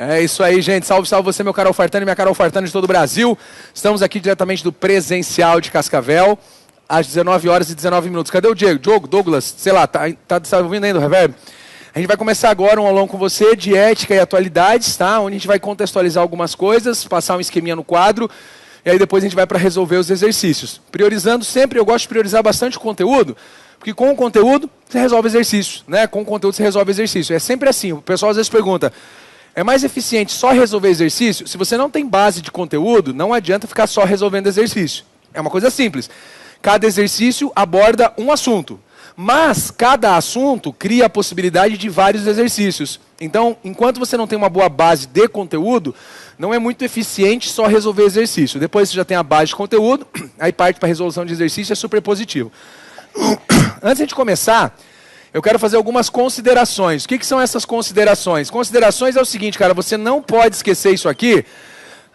É isso aí, gente. Salve, salve você, meu Carol Fartani, minha Carol Fartani de todo o Brasil. Estamos aqui diretamente do presencial de Cascavel, às 19 horas e 19 minutos. Cadê o Diego? Diogo, Douglas, sei lá, tá ouvindo ainda o reverb? A gente vai começar agora um aulão com você de ética e atualidades, tá? Onde a gente vai contextualizar algumas coisas, passar um esqueminha no quadro, e aí depois a gente vai para resolver os exercícios. Priorizando sempre, eu gosto de priorizar bastante o conteúdo, porque com o conteúdo você resolve exercício, né? Com o conteúdo você resolve exercício. É sempre assim, o pessoal às vezes pergunta, é mais eficiente só resolver exercício? Se você não tem base de conteúdo, não adianta ficar só resolvendo exercício. É uma coisa simples. Cada exercício aborda um assunto, mas cada assunto cria a possibilidade de vários exercícios. Então, enquanto você não tem uma boa base de conteúdo, não é muito eficiente só resolver exercício. Depois você já tem a base de conteúdo, aí parte para a resolução de exercício, é super positivo. Antes de começar, eu quero fazer algumas considerações. O que são essas considerações? Considerações é o seguinte, cara, você não pode esquecer isso aqui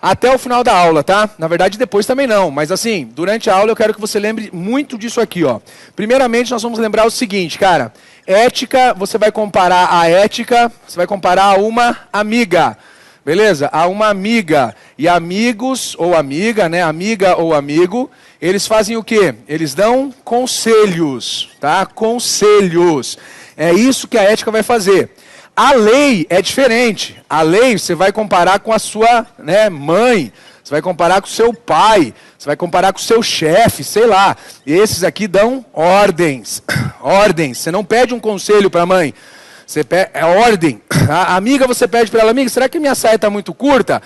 até o final da aula, tá? Na verdade, depois também não, mas assim, durante a aula eu quero que você lembre muito disso aqui, ó. Primeiramente, nós vamos lembrar o seguinte, cara, ética, você vai comparar a ética, você vai comparar a uma amiga, beleza? A uma amiga. E amigos ou amiga, né? Amiga ou amigo, eles fazem o quê? Eles dão conselhos, tá? Conselhos. É isso que a ética vai fazer. A lei é diferente. A lei você vai comparar com a sua, né, mãe, você vai comparar com o seu pai, você vai comparar com o seu chefe, sei lá. E esses aqui dão ordens. Ordens. Você não pede um conselho para a mãe. Você pede, é ordem. A amiga, você pede para ela, amiga, será que minha saia está muito curta?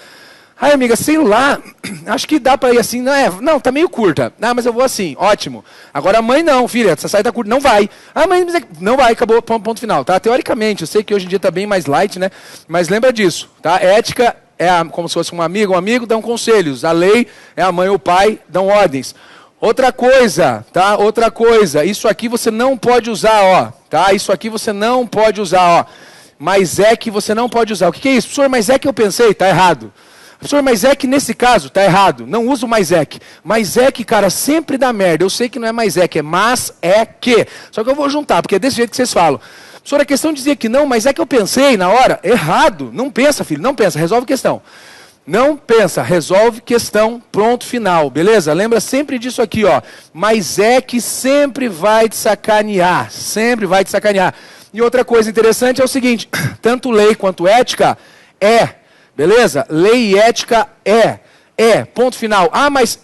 Ai, amiga, sei lá, acho que dá para ir assim. Não, tá meio curta. Ah, mas eu vou assim, ótimo. Agora a mãe não, filha, essa saia tá curta, não vai. Ah, mãe, não vai, acabou, ponto final, tá? Teoricamente, eu sei que hoje em dia tá bem mais light, né? Mas lembra disso, tá? Ética é como se fosse um amigo dão conselhos. A lei é a mãe ou o pai, dão ordens. Outra coisa, tá? Outra coisa, isso aqui você não pode usar, ó, tá? Isso aqui você não pode usar, ó. Mas é que você não pode usar. O que é isso? Professor, mas é que eu pensei, tá errado. Professor, mas é que nesse caso, tá errado, não uso mais é que. Mas é que, cara, sempre dá merda. Eu sei que não é mais é que, é mas é que. Só que eu vou juntar, porque é desse jeito que vocês falam. Professor, a questão de dizer que não, mas é que eu pensei na hora. Errado. Não pensa, filho, não pensa, resolve questão. Não pensa, resolve questão, pronto, final, beleza? Lembra sempre disso aqui, ó. Mas é que sempre vai te sacanear, sempre vai te sacanear. E outra coisa interessante é o seguinte, tanto lei quanto ética beleza? Lei e ética ponto final. Ah, mas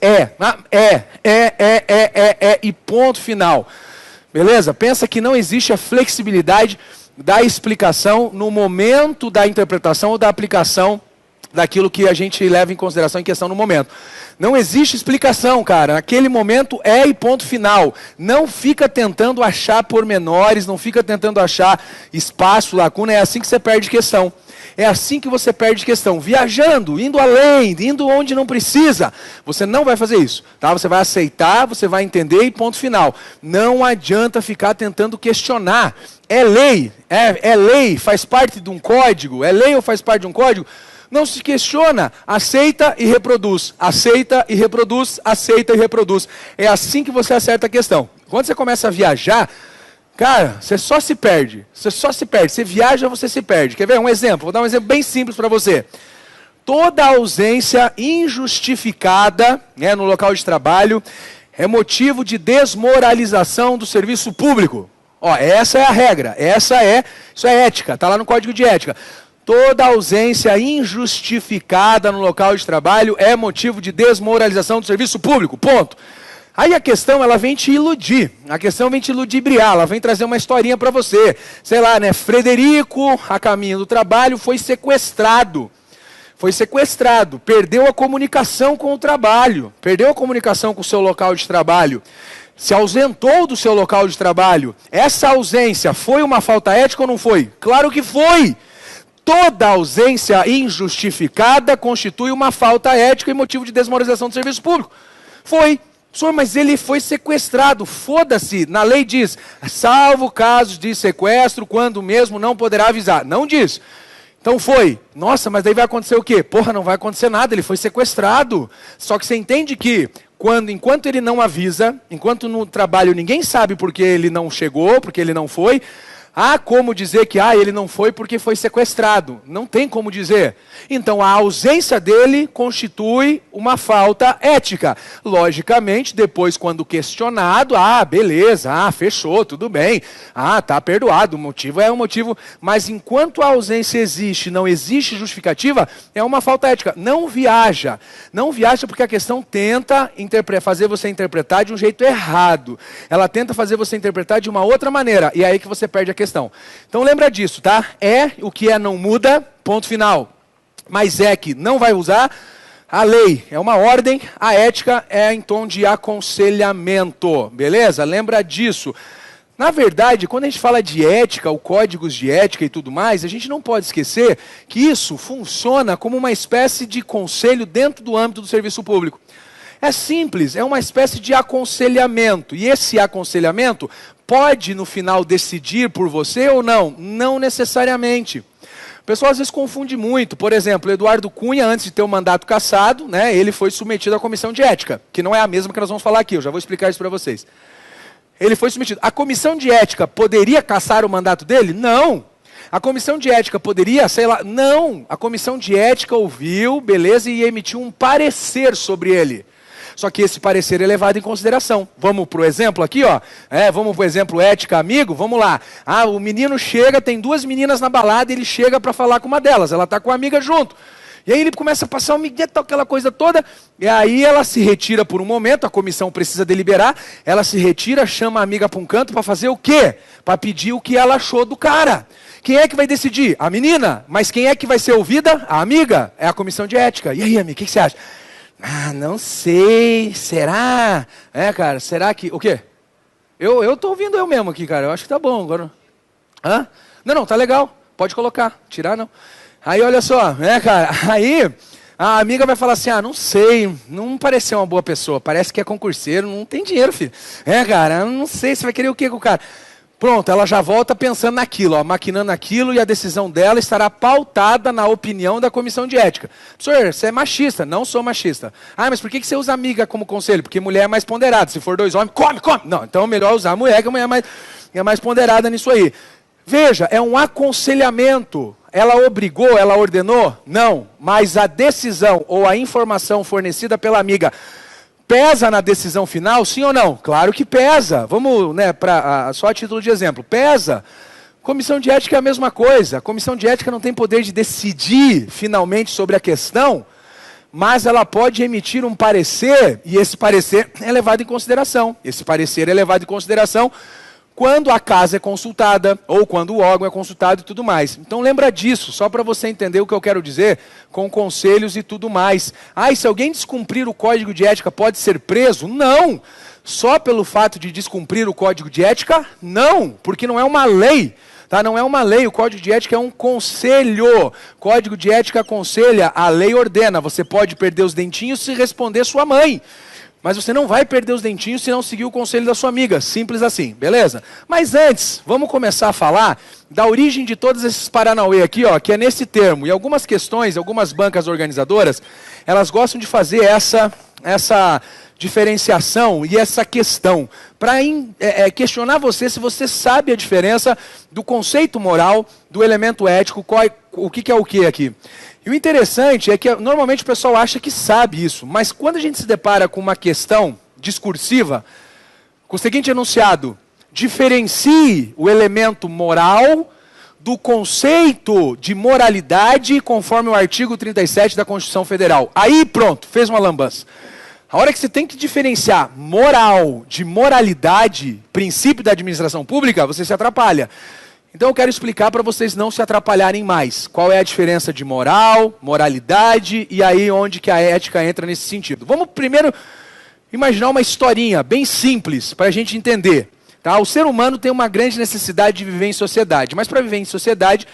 e ponto final. Beleza? Pensa que não existe a flexibilidade da explicação no momento da interpretação ou da aplicação daquilo que a gente leva em consideração em questão no momento. Não existe explicação, cara. Naquele momento e ponto final. Não fica tentando achar pormenores, não fica tentando achar espaço, lacuna. É assim que você perde questão. É assim que você perde questão. Viajando, indo além, indo onde não precisa. Você não vai fazer isso, tá? Você vai aceitar, você vai entender e ponto final. Não adianta ficar tentando questionar. É lei, é lei, faz parte de um código. É lei ou faz parte de um código? Não se questiona, aceita e reproduz. Aceita e reproduz, aceita e reproduz. É assim que você acerta a questão. Quando você começa a viajar, cara, você só se perde. Você só se perde. Você viaja, você se perde. Quer ver um exemplo? Vou dar um exemplo bem simples para você. Toda ausência injustificada, né, no local de trabalho é motivo de desmoralização do serviço público. Ó, essa é a regra. Isso é ética. Está lá no Código de Ética. Toda ausência injustificada no local de trabalho é motivo de desmoralização do serviço público. Ponto. Aí a questão, ela vem te iludir. A questão vem te ludibriar, ela vem trazer uma historinha para você. Sei lá, né? Frederico, a caminho do trabalho, foi sequestrado. Foi sequestrado, perdeu a comunicação com o trabalho, perdeu a comunicação com o seu local de trabalho, se ausentou do seu local de trabalho. Essa ausência foi uma falta ética ou não foi? Claro que foi! Toda ausência injustificada constitui uma falta ética e motivo de desmoralização do serviço público. Foi. Senhor, mas ele foi sequestrado. Foda-se. Na lei diz, salvo casos de sequestro, quando mesmo não poderá avisar. Não diz. Então foi. Nossa, mas daí vai acontecer o quê? Porra, não vai acontecer nada. Ele foi sequestrado. Só que você entende que enquanto ele não avisa, enquanto no trabalho ninguém sabe porque ele não chegou, porque ele não foi, Há como dizer que ele não foi porque foi sequestrado. Não tem como dizer. Então a ausência dele constitui uma falta ética. Logicamente, depois quando questionado, beleza, fechou, tudo bem. Tá perdoado, o motivo é um motivo. Mas enquanto a ausência existe, não existe justificativa, é uma falta ética. Não viaja. Não viaja porque a questão tenta fazer você interpretar de um jeito errado. Ela tenta fazer você interpretar de uma outra maneira. E é aí que você perde a questão. Então lembra disso, tá? O que é não muda, ponto final. Mas que não vai usar, a lei é uma ordem, a ética é em tom de aconselhamento, beleza? Lembra disso. Na verdade, quando a gente fala de ética, ou códigos de ética e tudo mais, a gente não pode esquecer que isso funciona como uma espécie de conselho dentro do âmbito do serviço público. É simples, é uma espécie de aconselhamento. E esse aconselhamento pode, no final, decidir por você ou não? Não necessariamente. O pessoal às vezes confunde muito. Por exemplo, Eduardo Cunha, antes de ter o mandato cassado, ele foi submetido à comissão de ética, que não é a mesma que nós vamos falar aqui, eu já vou explicar isso para vocês. Ele foi submetido. A comissão de ética poderia cassar o mandato dele? Não. A comissão de ética poderia, não. A comissão de ética ouviu, beleza, e emitiu um parecer sobre ele. Só que esse parecer é levado em consideração. Vamos para o exemplo aqui, ó. Vamos para o exemplo ética amigo, vamos lá. O menino chega, tem duas meninas na balada, ele chega para falar com uma delas, ela está com a amiga junto. E aí ele começa a passar o migué, aquela coisa toda, e aí ela se retira por um momento, a comissão precisa deliberar, ela se retira, chama a amiga para um canto para fazer o quê? Para pedir o que ela achou do cara. Quem é que vai decidir? A menina. Mas quem é que vai ser ouvida? A amiga. É a comissão de ética. E aí, amiga, o que você acha? Não sei, será? Cara, será que... O quê? Eu tô ouvindo eu mesmo aqui, cara, eu acho que tá bom agora. Não, tá legal, pode colocar, tirar não. Aí, olha só, cara, aí a amiga vai falar assim, não sei, não pareceu uma boa pessoa, parece que é concurseiro, não tem dinheiro, filho. Cara, não sei, você vai querer o quê com o cara? Pronto, ela já volta pensando naquilo, maquinando aquilo, e a decisão dela estará pautada na opinião da comissão de ética. Professor, você é machista? Não sou machista. Mas por que você usa amiga como conselho? Porque mulher é mais ponderada. Se for dois homens, come! Não, então é melhor usar a mulher, que a mulher é mais ponderada nisso aí. Veja, é um aconselhamento. Ela obrigou, ela ordenou? Não. Mas a decisão ou a informação fornecida pela amiga pesa na decisão final, sim ou não? Claro que pesa. Vamos, só a título de exemplo. Pesa. Comissão de ética é a mesma coisa. A comissão de ética não tem poder de decidir finalmente sobre a questão, mas ela pode emitir um parecer, e esse parecer é levado em consideração. Esse parecer é levado em consideração quando a casa é consultada, ou quando o órgão é consultado e tudo mais. Então lembra disso, só para você entender o que eu quero dizer, com conselhos e tudo mais. E se alguém descumprir o código de ética pode ser preso? Não! Só pelo fato de descumprir o código de ética? Não! Porque não é uma lei. Não é uma lei, o código de ética é um conselho. Código de ética aconselha, a lei ordena. Você pode perder os dentinhos se responder sua mãe. Mas você não vai perder os dentinhos se não seguir o conselho da sua amiga. Simples assim, beleza? Mas antes, vamos começar a falar da origem de todos esses paranauê aqui, ó, que é nesse termo. E algumas questões, algumas bancas organizadoras, elas gostam de fazer essa diferenciação e essa questão para questionar você se você sabe a diferença do conceito moral, do elemento ético, o que é o que aqui. E o interessante é que normalmente o pessoal acha que sabe isso, mas quando a gente se depara com uma questão discursiva, com o seguinte enunciado: diferencie o elemento moral do conceito de moralidade conforme o artigo 37 da Constituição Federal. Aí pronto, fez uma lambança. A hora que você tem que diferenciar moral de moralidade, princípio da administração pública, você se atrapalha. Então eu quero explicar para vocês não se atrapalharem mais. Qual é a diferença de moral, moralidade e aí onde que a ética entra nesse sentido. Vamos primeiro imaginar uma historinha bem simples para a gente entender. O ser humano tem uma grande necessidade de viver em sociedade, mas para viver em sociedade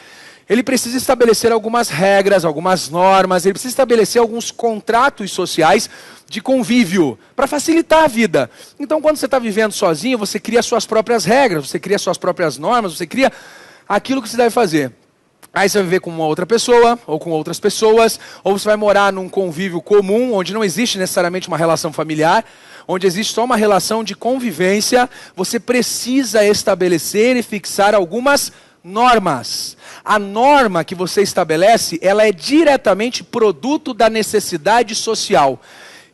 ele precisa estabelecer algumas regras, algumas normas, ele precisa estabelecer alguns contratos sociais de convívio, para facilitar a vida. Então, quando você está vivendo sozinho, você cria suas próprias regras, você cria suas próprias normas, você cria aquilo que você deve fazer. Aí você vai viver com uma outra pessoa, ou com outras pessoas, ou você vai morar num convívio comum, onde não existe necessariamente uma relação familiar, onde existe só uma relação de convivência. Você precisa estabelecer e fixar algumas normas. A norma que você estabelece, ela é diretamente produto da necessidade social.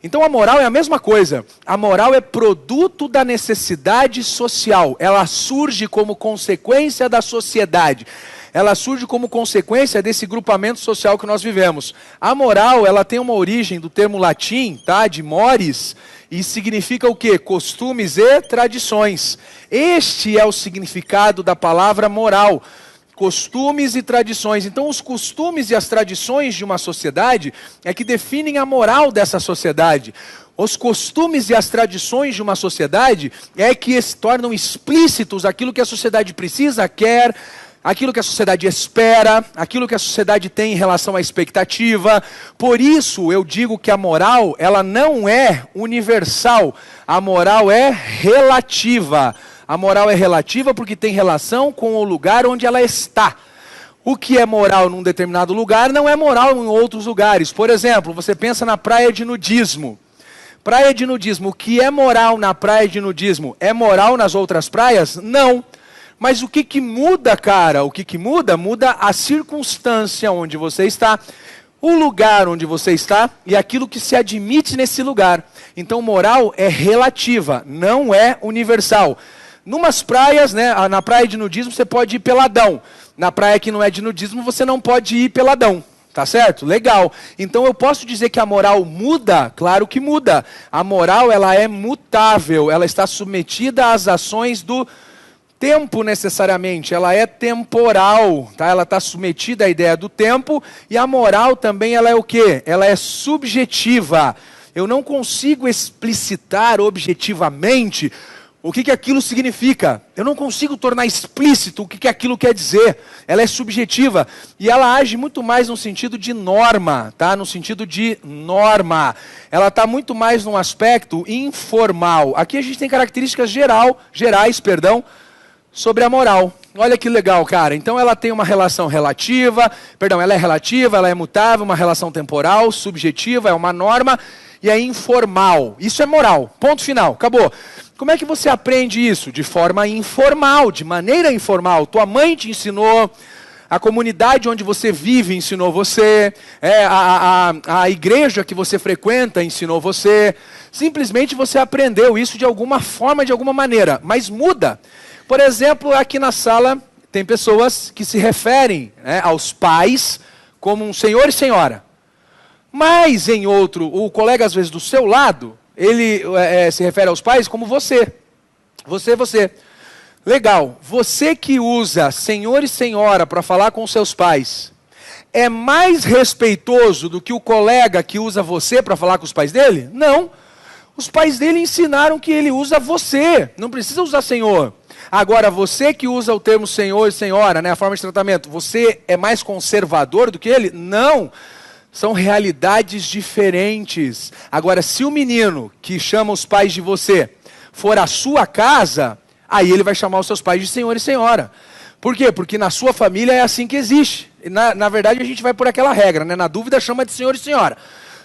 Então a moral é a mesma coisa. A moral é produto da necessidade social. Ela surge como consequência da sociedade. Ela surge como consequência desse grupamento social que nós vivemos. A moral, ela tem uma origem do termo latim, tá? De mores, e significa o quê? Costumes e tradições. Este é o significado da palavra moral. Costumes e tradições. Então, os costumes e as tradições de uma sociedade é que definem a moral dessa sociedade. Os costumes e as tradições de uma sociedade é que se tornam explícitos aquilo que a sociedade precisa, quer, aquilo que a sociedade espera, aquilo que a sociedade tem em relação à expectativa. Por isso, eu digo que a moral, ela não é universal. A moral é relativa. A moral é relativa porque tem relação com o lugar onde ela está. O que é moral num determinado lugar não é moral em outros lugares. Por exemplo, você pensa na praia de nudismo. Praia de nudismo, o que é moral na praia de nudismo é moral nas outras praias? Não. Mas o que muda, cara? O que muda? Muda a circunstância onde você está, o lugar onde você está e aquilo que se admite nesse lugar. Então, moral é relativa, não é universal. Numas praias, né, na praia de nudismo, você pode ir peladão. Na praia que não é de nudismo, você não pode ir peladão. Tá certo? Legal. Então eu posso dizer que a moral muda? Claro que muda. A moral, ela é mutável, ela está submetida às ações do tempo necessariamente, ela é temporal, tá? Ela está submetida à ideia do tempo, e a moral também ela é o quê? Ela é subjetiva. Eu não consigo explicitar objetivamente o que aquilo significa. Eu não consigo tornar explícito o que aquilo quer dizer. Ela é subjetiva e ela age muito mais no sentido de norma, tá? No sentido de norma. Ela está muito mais num aspecto informal. Aqui a gente tem características gerais, sobre a moral. Olha que legal, cara. Então ela tem uma relação relativa, ela é relativa, ela é mutável, uma relação temporal, subjetiva, é uma norma e é informal. Isso é moral. Ponto final. Acabou. Como é que você aprende isso? De forma informal, de maneira informal. Tua mãe te ensinou, a comunidade onde você vive ensinou você, a igreja que você frequenta ensinou você. Simplesmente você aprendeu isso de alguma forma, de alguma maneira. Mas muda. Por exemplo, aqui na sala tem pessoas que se referem, né, aos pais como um senhor e senhora. Mas em outro, o colega às vezes do seu lado, ele se refere aos pais como você. Você. Legal. Você que usa senhor e senhora para falar com seus pais, é mais respeitoso do que o colega que usa você para falar com os pais dele? Não. Os pais dele ensinaram que ele usa você, não precisa usar senhor. Agora, você que usa o termo senhor e senhora, né, a forma de tratamento, você é mais conservador do que ele? Não. São realidades diferentes. Agora, se o menino que chama os pais de você for à sua casa, aí ele vai chamar os seus pais de senhor e senhora. Por quê? Porque na sua família é assim que existe. Na verdade, a gente vai por aquela regra, né? Na dúvida, chama de senhor e senhora.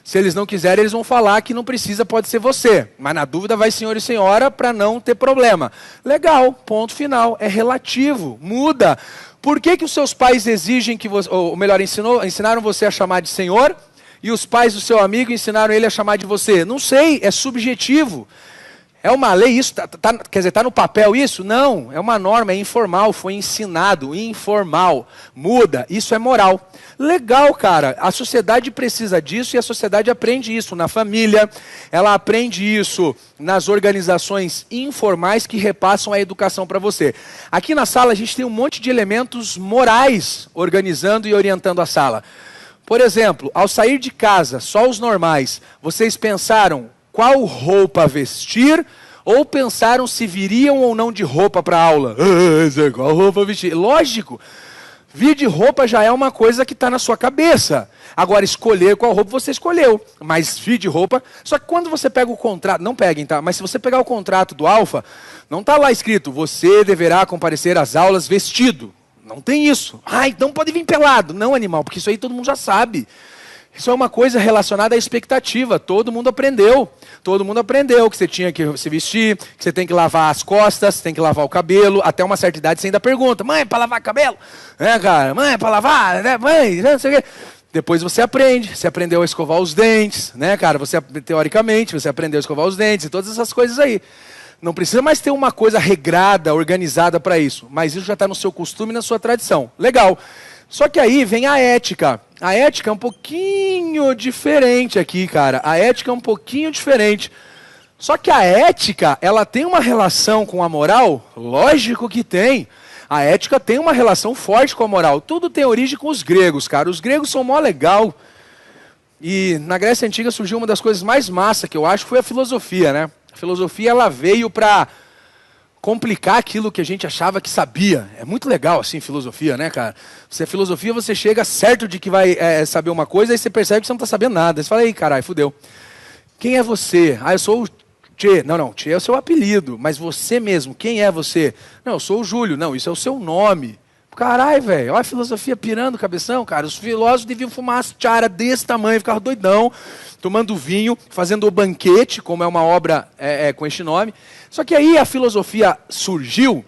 Se eles não quiserem, eles vão falar que não precisa, pode ser você. Mas na dúvida vai senhor e senhora para não ter problema. Legal, ponto final. É relativo, muda. Por que os seus pais exigem que você, ou melhor, ensinaram você a chamar de senhor e os pais do seu amigo ensinaram ele a chamar de você? Não sei, é subjetivo. É uma lei isso? Quer dizer, está no papel isso? Não, é uma norma, é informal, foi ensinado, informal. Muda, isso é moral. Legal, cara, a sociedade precisa disso e a sociedade aprende isso na família, ela aprende isso nas organizações informais que repassam a educação para você. Aqui na sala a gente tem um monte de elementos morais organizando e orientando a sala. Por exemplo, ao sair de casa, só os normais, vocês pensaram qual roupa vestir ou pensaram se viriam ou não de roupa para a aula? Qual roupa vestir? Lógico. Vir de roupa já é uma coisa que está na sua cabeça. Agora, escolher qual roupa você escolheu. Mas vir de roupa... Só que quando você pega o contrato... Não peguem, tá? Mas se você pegar o contrato do Alfa, não está lá escrito, você deverá comparecer às aulas vestido. Não tem isso. Ah, então pode vir pelado. Não, animal, porque isso aí todo mundo já sabe. Isso é uma coisa relacionada à expectativa. Todo mundo aprendeu. Todo mundo aprendeu que você tinha que se vestir, que você tem que lavar as costas, tem que lavar o cabelo. Até uma certa idade você ainda pergunta, mãe, é para lavar cabelo? É, cara, mãe, é para lavar? Né? Mãe, não sei o quê. Depois você aprende, você aprendeu a escovar os dentes, né, cara? Você, teoricamente, você aprendeu a escovar os dentes e todas essas coisas aí. Não precisa mais ter uma coisa regrada, organizada para isso. Mas isso já está no seu costume e na sua tradição. Legal. Só que aí vem a ética. A ética é um pouquinho diferente aqui, cara. A ética é um pouquinho diferente. Só que a ética, ela tem uma relação com a moral? Lógico que tem. A ética tem uma relação forte com a moral. Tudo tem origem com os gregos, cara. Os gregos são mó legal. E na Grécia Antiga surgiu uma das coisas mais massa que eu acho, foi a filosofia, né? A filosofia, ela veio para complicar aquilo que a gente achava que sabia. É muito legal, assim, filosofia, né, cara? Você, filosofia, você chega certo de que vai saber uma coisa, aí você percebe que você não está sabendo nada. Aí você fala, ei, caralho, fudeu. Quem é você? Ah, eu sou o Tchê. Não, Tchê é o seu apelido. Mas você mesmo, quem é você? Não, eu sou o Júlio. Não, isso é o seu nome. Caralho, velho, olha a filosofia pirando o cabeção, cara. Os filósofos deviam fumar as tiara desse tamanho, ficar doidão, tomando vinho, fazendo o banquete, como é uma obra com este nome. Só que aí a filosofia surgiu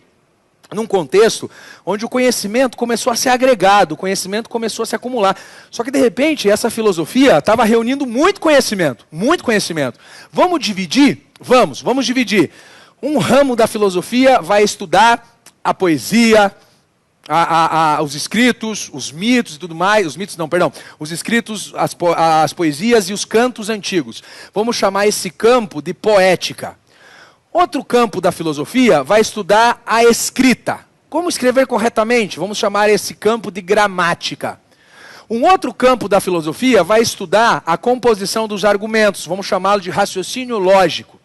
num contexto onde o conhecimento começou a ser agregado, o conhecimento começou a se acumular. Só que de repente essa filosofia estava reunindo muito conhecimento, muito conhecimento. Vamos dividir? Vamos dividir. Um ramo da filosofia vai estudar a poesia, os escritos, os mitos e tudo mais, os escritos, as poesias e os cantos antigos. Vamos chamar esse campo de poética. Outro campo da filosofia vai estudar a escrita. Como escrever corretamente? Vamos chamar esse campo de gramática. Um outro campo da filosofia vai estudar a composição dos argumentos. Vamos chamá-lo de raciocínio lógico.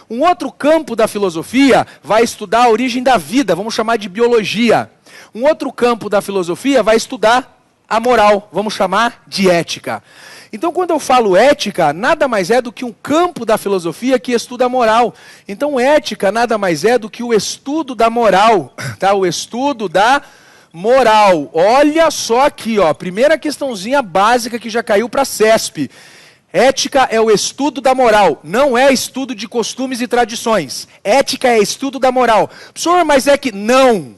Um outro campo da filosofia vai estudar a origem da vida. Vamos chamar de biologia. Um outro campo da filosofia vai estudar a moral. Vamos chamar de ética. Então, quando eu falo ética, nada mais é do que um campo da filosofia que estuda a moral. Então, ética nada mais é do que o estudo da moral, tá? O estudo da moral. Olha só aqui, ó, primeira questãozinha básica que já caiu para a CESP. Ética é o estudo da moral, não é estudo de costumes e tradições. Ética é estudo da moral. Professor, mas é que... Não!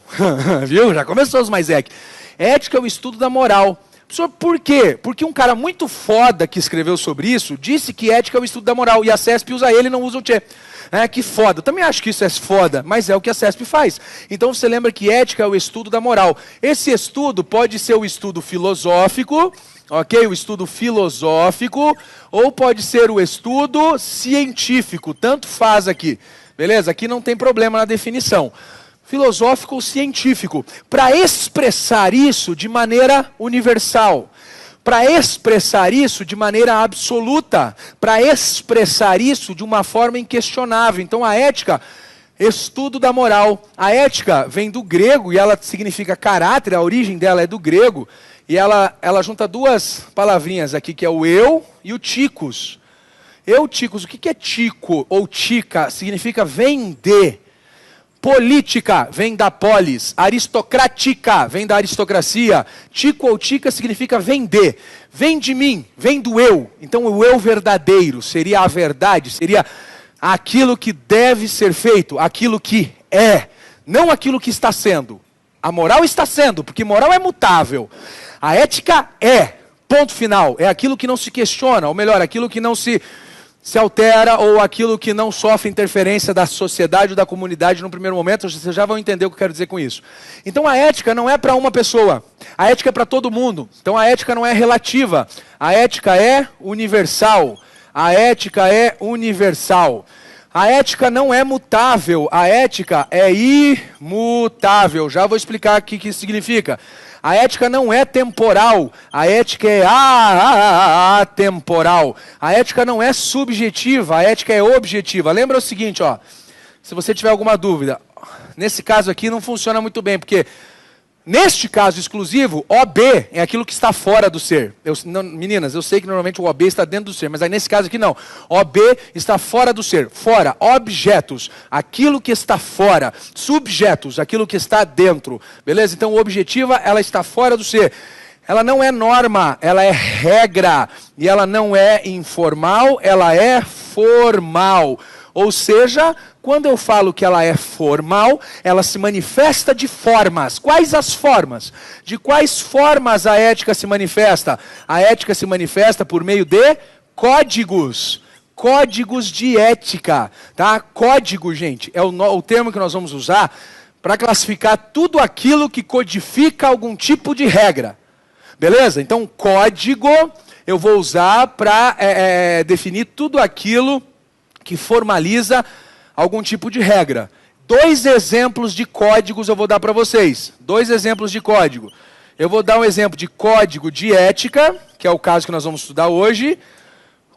Viu? Já começou os mais é que. Ética é o estudo da moral. Professor, por quê? Porque um cara muito foda que escreveu sobre isso disse que ética é o estudo da moral. E a CESP usa ele e não usa o tchê. Que foda. Eu também acho que isso é foda, mas é o que a CESP faz. Então você lembra que ética é o estudo da moral. Esse estudo pode ser o estudo filosófico, ok? O estudo filosófico, ou pode ser o estudo científico. Tanto faz aqui. Beleza? Aqui não tem problema na definição. Filosófico ou científico, para expressar isso de maneira universal, para expressar isso de maneira absoluta, para expressar isso de uma forma inquestionável. Então a ética, estudo da moral. A ética vem do grego e ela significa caráter, a origem dela é do grego, e ela junta duas palavrinhas aqui, que é o eu e o tikos. Eu, tikos, o que é tico ou tica? Significa vender. Política vem da polis, aristocrática vem da aristocracia, tico ou tica significa vender, vem de mim, vem do eu. Então o eu verdadeiro seria a verdade, seria aquilo que deve ser feito, aquilo que é, não aquilo que está sendo. A moral está sendo, porque moral é mutável. A ética é, ponto final, é aquilo que não se questiona, ou melhor, aquilo que não se altera, ou aquilo que não sofre interferência da sociedade ou da comunidade no primeiro momento. Vocês já vão entender o que eu quero dizer com isso. Então a ética não é para uma pessoa, a ética é para todo mundo. Então a ética não é relativa, a ética é universal. A ética é universal. A ética não é mutável, a ética é imutável. Já vou explicar aqui o que isso significa. A ética não é temporal, a ética é atemporal. A ética não é subjetiva, a ética é objetiva. Lembra o seguinte, ó, se você tiver alguma dúvida, nesse caso aqui não funciona muito bem, porque Neste caso exclusivo, OB é aquilo que está fora do ser. Meninas, eu sei que normalmente o OB está dentro do ser, mas aí nesse caso aqui não. OB está fora do ser. Fora, objetos, aquilo que está fora. Subjetos, aquilo que está dentro. Beleza? Então, objetiva, ela está fora do ser. Ela não é norma, ela é regra. E ela não é informal, ela é formal. Ou seja, quando eu falo que ela é formal, ela se manifesta de formas. Quais as formas? De quais formas a ética se manifesta? A ética se manifesta por meio de códigos. Códigos de ética. Tá? Código, gente, é o termo que nós vamos usar para classificar tudo aquilo que codifica algum tipo de regra. Beleza? Então, código eu vou usar para definir tudo aquilo que formaliza algum tipo de regra. 2 exemplos de códigos eu vou dar para vocês. 2 exemplos de código. Eu vou dar um exemplo de código de ética, que é o caso que nós vamos estudar hoje.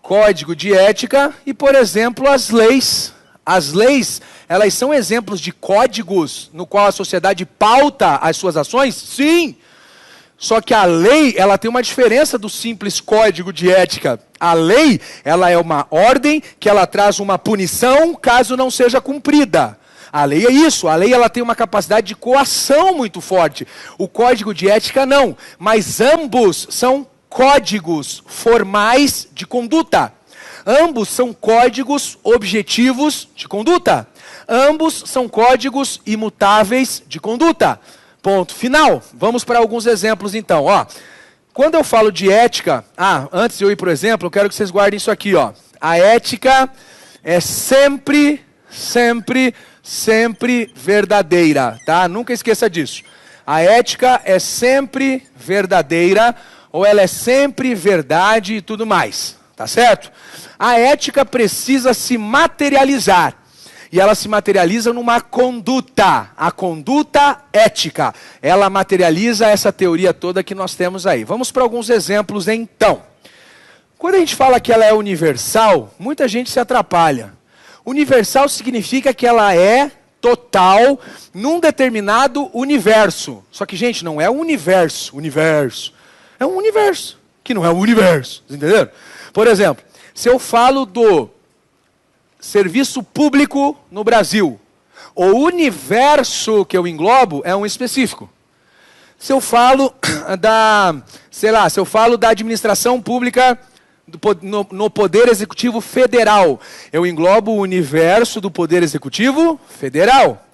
Código de ética e, por exemplo, as leis. As leis, elas são exemplos de códigos no qual a sociedade pauta as suas ações? Sim! Só que a lei, ela tem uma diferença do simples código de ética. A lei, ela é uma ordem que ela traz uma punição caso não seja cumprida. A lei é isso, a lei ela tem uma capacidade de coação muito forte. O código de ética não, mas ambos são códigos formais de conduta. Ambos são códigos objetivos de conduta. Ambos são códigos imutáveis de conduta. Ponto final. Vamos para alguns exemplos então. Ó, quando eu falo de ética, antes de eu ir para o exemplo, eu quero que vocês guardem isso aqui. Ó. A ética é sempre verdadeira. Tá? Nunca esqueça disso. A ética é sempre verdadeira, ou ela é sempre verdade e tudo mais. Tá certo? A ética precisa se materializar. E ela se materializa numa conduta, a conduta ética. Ela materializa essa teoria toda que nós temos aí. Vamos para alguns exemplos então. Quando a gente fala que ela é universal, muita gente se atrapalha. Universal significa que ela é total num determinado universo. Só que, gente, não é um universo. É um universo, que não é um universo. Entenderam? Por exemplo, se eu falo do serviço público no Brasil, o universo que eu englobo é um específico. Se eu falo da administração pública no Poder Executivo Federal, eu englobo o universo do Poder Executivo Federal.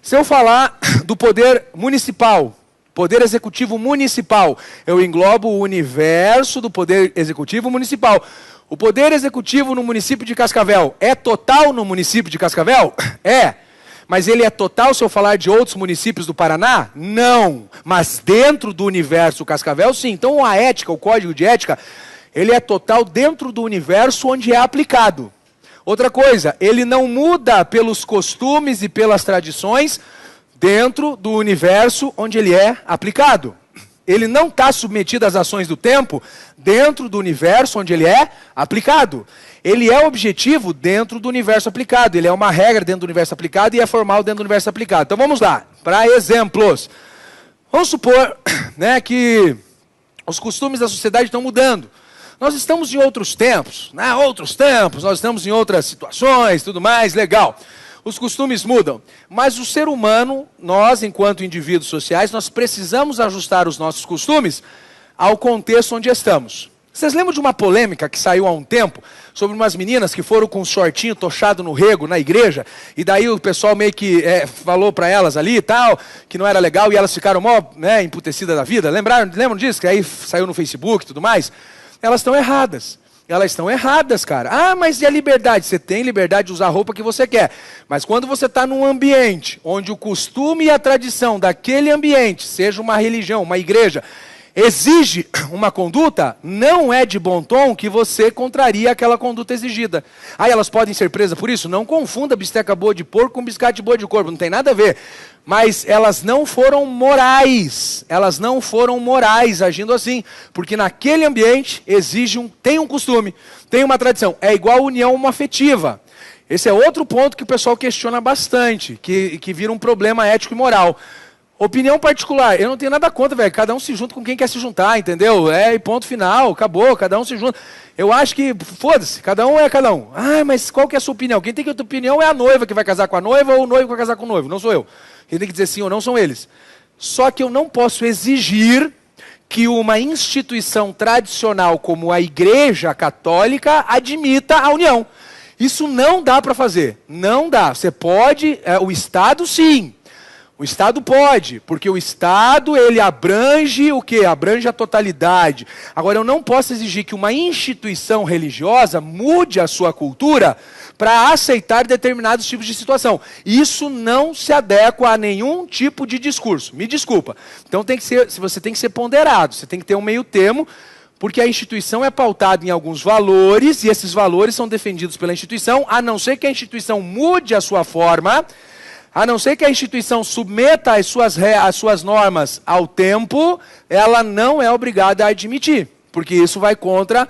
Se eu falar do Poder Municipal, Poder Executivo Municipal, eu englobo o universo do Poder Executivo Municipal. O Poder Executivo no município de Cascavel é total no município de Cascavel? É. Mas ele é total se eu falar de outros municípios do Paraná? Não. Mas dentro do universo Cascavel, sim. Então a ética, o código de ética, ele é total dentro do universo onde é aplicado. Outra coisa, ele não muda pelos costumes e pelas tradições dentro do universo onde ele é aplicado. Ele não está submetido às ações do tempo dentro do universo onde ele é aplicado. Ele é objetivo dentro do universo aplicado. Ele é uma regra dentro do universo aplicado e é formal dentro do universo aplicado. Então vamos lá, para exemplos. Vamos supor, né, que os costumes da sociedade estão mudando. Nós estamos em outros tempos, nós estamos em outras situações, tudo mais, legal. Os costumes mudam, mas o ser humano, nós enquanto indivíduos sociais, nós precisamos ajustar os nossos costumes ao contexto onde estamos. Vocês lembram de uma polêmica que saiu há um tempo sobre umas meninas que foram com um shortinho tochado no rego na igreja, e daí o pessoal meio que falou para elas ali e tal, que não era legal, e elas ficaram mó emputecidas da vida? Lembram disso? Que aí saiu no Facebook e tudo mais? Elas estão erradas. Elas estão erradas, cara. Ah, mas e a liberdade? Você tem liberdade de usar a roupa que você quer. Mas quando você está num ambiente onde o costume e a tradição daquele ambiente, seja uma religião, uma igreja, exige uma conduta, não é de bom tom que você contraria aquela conduta exigida. Aí elas podem ser presas por isso? Não confunda bisteca boa de porco com biscate de boi de corpo, não tem nada a ver. Mas elas não foram morais, agindo assim, porque naquele ambiente tem um costume, tem uma tradição, é igual a união homoafetiva. Esse é outro ponto que o pessoal questiona bastante, que vira um problema ético e moral. Opinião particular, eu não tenho nada contra, velho. Cada um se junta com quem quer se juntar, entendeu? E ponto final, acabou, cada um se junta. Eu acho que, foda-se, cada um é cada um. Ah, mas qual que é a sua opinião? Quem tem que ter opinião é a noiva que vai casar com a noiva ou o noivo que vai casar com o noivo, não sou eu. Quem tem que dizer sim ou não são eles. Só que eu não posso exigir que uma instituição tradicional como a Igreja Católica admita a união. Isso não dá para fazer, não dá. Você pode, o Estado sim. O Estado pode, porque o Estado, ele abrange o quê? Abrange a totalidade. Agora, eu não posso exigir que uma instituição religiosa mude a sua cultura para aceitar determinados tipos de situação. Isso não se adequa a nenhum tipo de discurso. Me desculpa. Então, você tem que ser ponderado, você tem que ter um meio termo, porque a instituição é pautada em alguns valores, e esses valores são defendidos pela instituição, a não ser que a instituição mude a sua forma, a não ser que a instituição submeta as suas normas ao tempo, ela não é obrigada a admitir, porque isso vai contra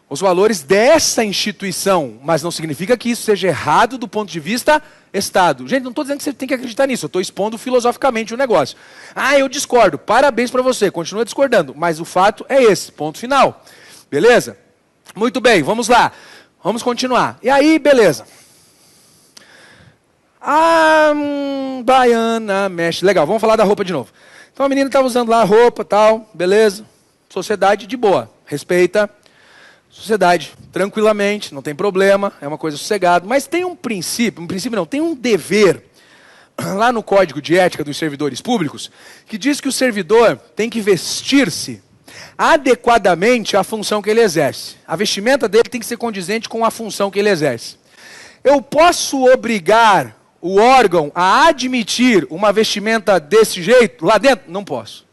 os valores dessa instituição, mas não significa que isso seja errado do ponto de vista Estado. Gente, não estou dizendo que você tem que acreditar nisso, eu estou expondo filosoficamente o negócio. Ah, eu discordo, parabéns para você, continua discordando, mas o fato é esse, ponto final. Beleza? Muito bem, vamos lá, vamos continuar. E aí, beleza. Baiana mexe. Legal, vamos falar da roupa de novo. Então a menina estava usando lá a roupa, tal, beleza. Sociedade de boa, respeita. Sociedade, tranquilamente, não tem problema, é uma coisa sossegada. Mas tem um princípio não, tem um dever, lá no Código de Ética dos Servidores Públicos, que diz que o servidor tem que vestir-se adequadamente à função que ele exerce. A vestimenta dele tem que ser condizente com a função que ele exerce. Eu posso obrigar o órgão a admitir uma vestimenta desse jeito lá dentro? Não posso.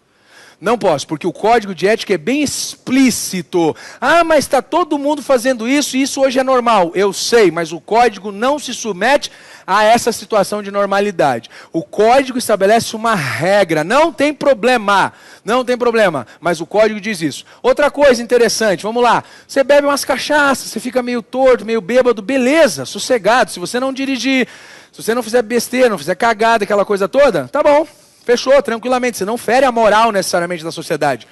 Não posso, porque o Código de Ética é bem explícito. Ah, mas está todo mundo fazendo isso e isso hoje é normal. Eu sei, mas o Código não se submete a essa situação de normalidade. O Código estabelece uma regra, não tem problema, mas o Código diz isso. Outra coisa interessante, vamos lá. Você bebe umas cachaças, você fica meio torto, meio bêbado, beleza, sossegado. Se você não dirigir, se você não fizer besteira, não fizer cagada, aquela coisa toda, tá bom. Fechou, tranquilamente, você não fere a moral necessariamente da sociedade.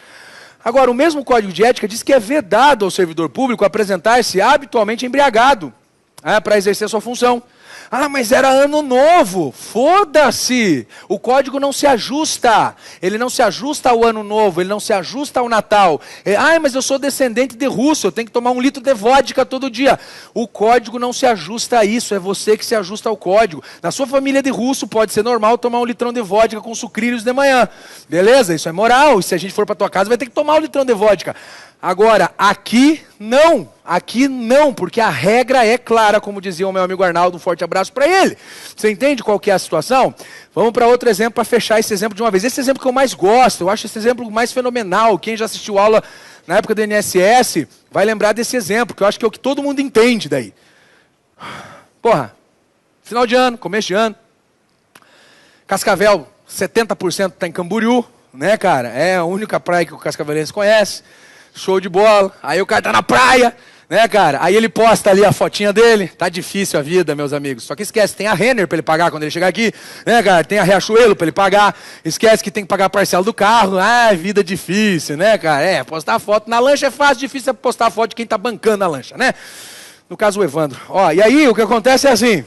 Agora, o mesmo Código de Ética diz que é vedado ao servidor público apresentar-se habitualmente embriagado para exercer a sua função. Ah, mas era ano novo. Foda-se! O código não se ajusta. Ele não se ajusta ao ano novo, ele não se ajusta ao Natal. Mas eu sou descendente de russo, eu tenho que tomar 1 litro de vodka todo dia. O código não se ajusta a isso, é você que se ajusta ao código. Na sua família de russo pode ser normal tomar 1 litrão de vodka com sucrilhos de manhã. Beleza? Isso é moral. E se a gente for para tua casa, vai ter que tomar 1 litrão de vodka. Agora, aqui não, porque a regra é clara, como dizia o meu amigo Arnaldo, um forte abraço para ele. Você entende qual que é a situação? Vamos para outro exemplo, para fechar esse exemplo de uma vez. Esse exemplo que eu mais gosto, eu acho esse exemplo mais fenomenal. Quem já assistiu aula na época do INSS vai lembrar desse exemplo, que eu acho que é o que todo mundo entende daí. Porra, final de ano, começo de ano, Cascavel, 70% está em Camboriú, né, cara? É a única praia que o cascavelense conhece. Show de bola. Aí o cara tá na praia, né, cara? Aí ele posta ali a fotinha dele. Tá difícil a vida, meus amigos. Só que esquece, tem a Renner para ele pagar quando ele chegar aqui, né, cara? Tem a Riachuelo para ele pagar. Esquece que tem que pagar a parcela do carro. Vida difícil, né, cara? Postar foto na lancha é fácil, difícil é postar a foto de quem tá bancando a lancha, né? No caso, o Evandro. E aí o que acontece é assim.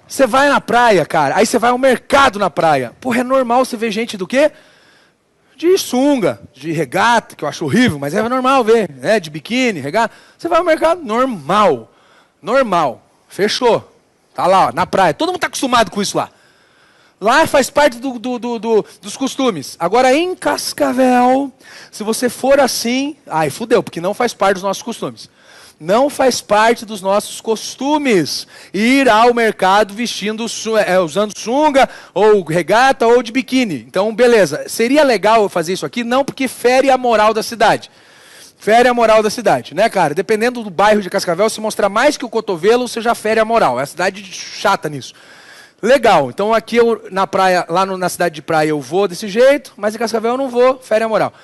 Você vai na praia, cara. Aí você vai ao mercado na praia. Porra, é normal você ver gente do quê? De sunga, de regata, que eu acho horrível, mas é normal ver, né? De biquíni, regata. Você vai ao mercado, normal. Fechou. Tá lá, ó, na praia. Todo mundo está acostumado com isso lá. Lá faz parte dos costumes. Agora, em Cascavel, se você for assim, fudeu, porque não faz parte dos nossos costumes. Não faz parte dos nossos costumes ir ao mercado usando sunga, ou regata, ou de biquíni. Então, beleza. Seria legal eu fazer isso aqui? Não, porque fere a moral da cidade. Fere a moral da cidade, né, cara? Dependendo do bairro de Cascavel, se mostrar mais que o cotovelo, você já fere a moral. É a cidade chata nisso. Legal. Então, aqui na praia, lá na cidade de praia, eu vou desse jeito, mas em Cascavel eu não vou, fere a moral.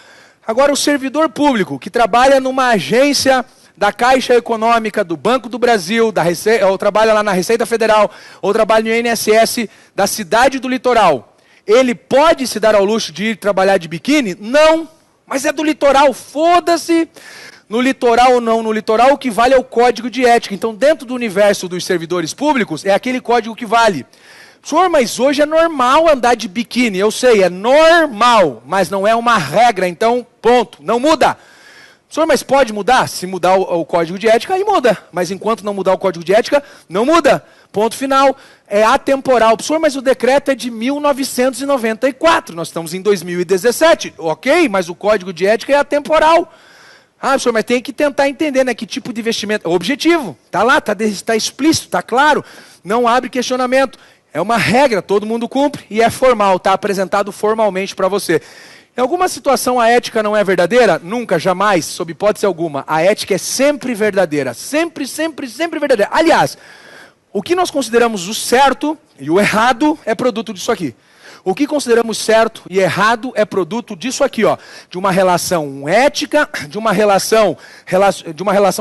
Agora, o servidor público, que trabalha numa agência da Caixa Econômica, do Banco do Brasil, ou trabalha lá na Receita Federal, ou trabalha no INSS da cidade do litoral. Ele pode se dar ao luxo de ir trabalhar de biquíni? Não, mas é do litoral, foda-se. No litoral ou não, no litoral o que vale é o código de ética. Então, dentro do universo dos servidores públicos, é aquele código que vale. Senhor, mas hoje é normal andar de biquíni. Eu sei, é normal, mas não é uma regra, então, ponto, não muda. Senhor, mas pode mudar? Se mudar o código de ética, aí muda. Mas enquanto não mudar o código de ética, não muda. Ponto final. É atemporal. Senhor, mas o decreto é de 1994. Nós estamos em 2017. Ok, mas o código de ética é atemporal. Ah, senhor, mas tem que tentar entender, né? Que tipo de investimento. É o objetivo. Está lá, está explícito, está claro. Não abre questionamento. É uma regra, todo mundo cumpre e é formal. Está apresentado formalmente para você. Em alguma situação a ética não é verdadeira? Nunca, jamais, sob hipótese alguma. A ética é sempre verdadeira. Sempre, sempre, sempre verdadeira. Aliás, o que nós consideramos o certo e o errado é produto disso aqui. O que consideramos certo e errado é produto disso aqui, ó, de uma relação ética, de uma relação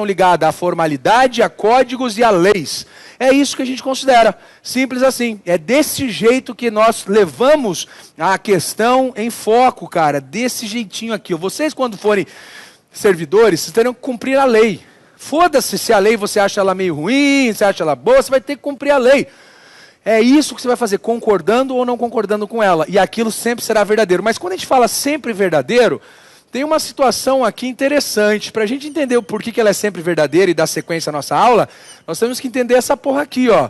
ligada à formalidade, a códigos e a leis. É isso que a gente considera, simples assim. É desse jeito que nós levamos a questão em foco, cara, desse jeitinho aqui. Vocês, quando forem servidores, vocês terão que cumprir a lei. Foda-se se a lei você acha ela meio ruim, você acha ela boa, você vai ter que cumprir a lei. É isso que você vai fazer, concordando ou não concordando com ela. E aquilo sempre será verdadeiro. Mas quando a gente fala sempre verdadeiro, tem uma situação aqui interessante. Para a gente entender o porquê que ela é sempre verdadeira e dar sequência à nossa aula, nós temos que entender essa porra aqui, ó.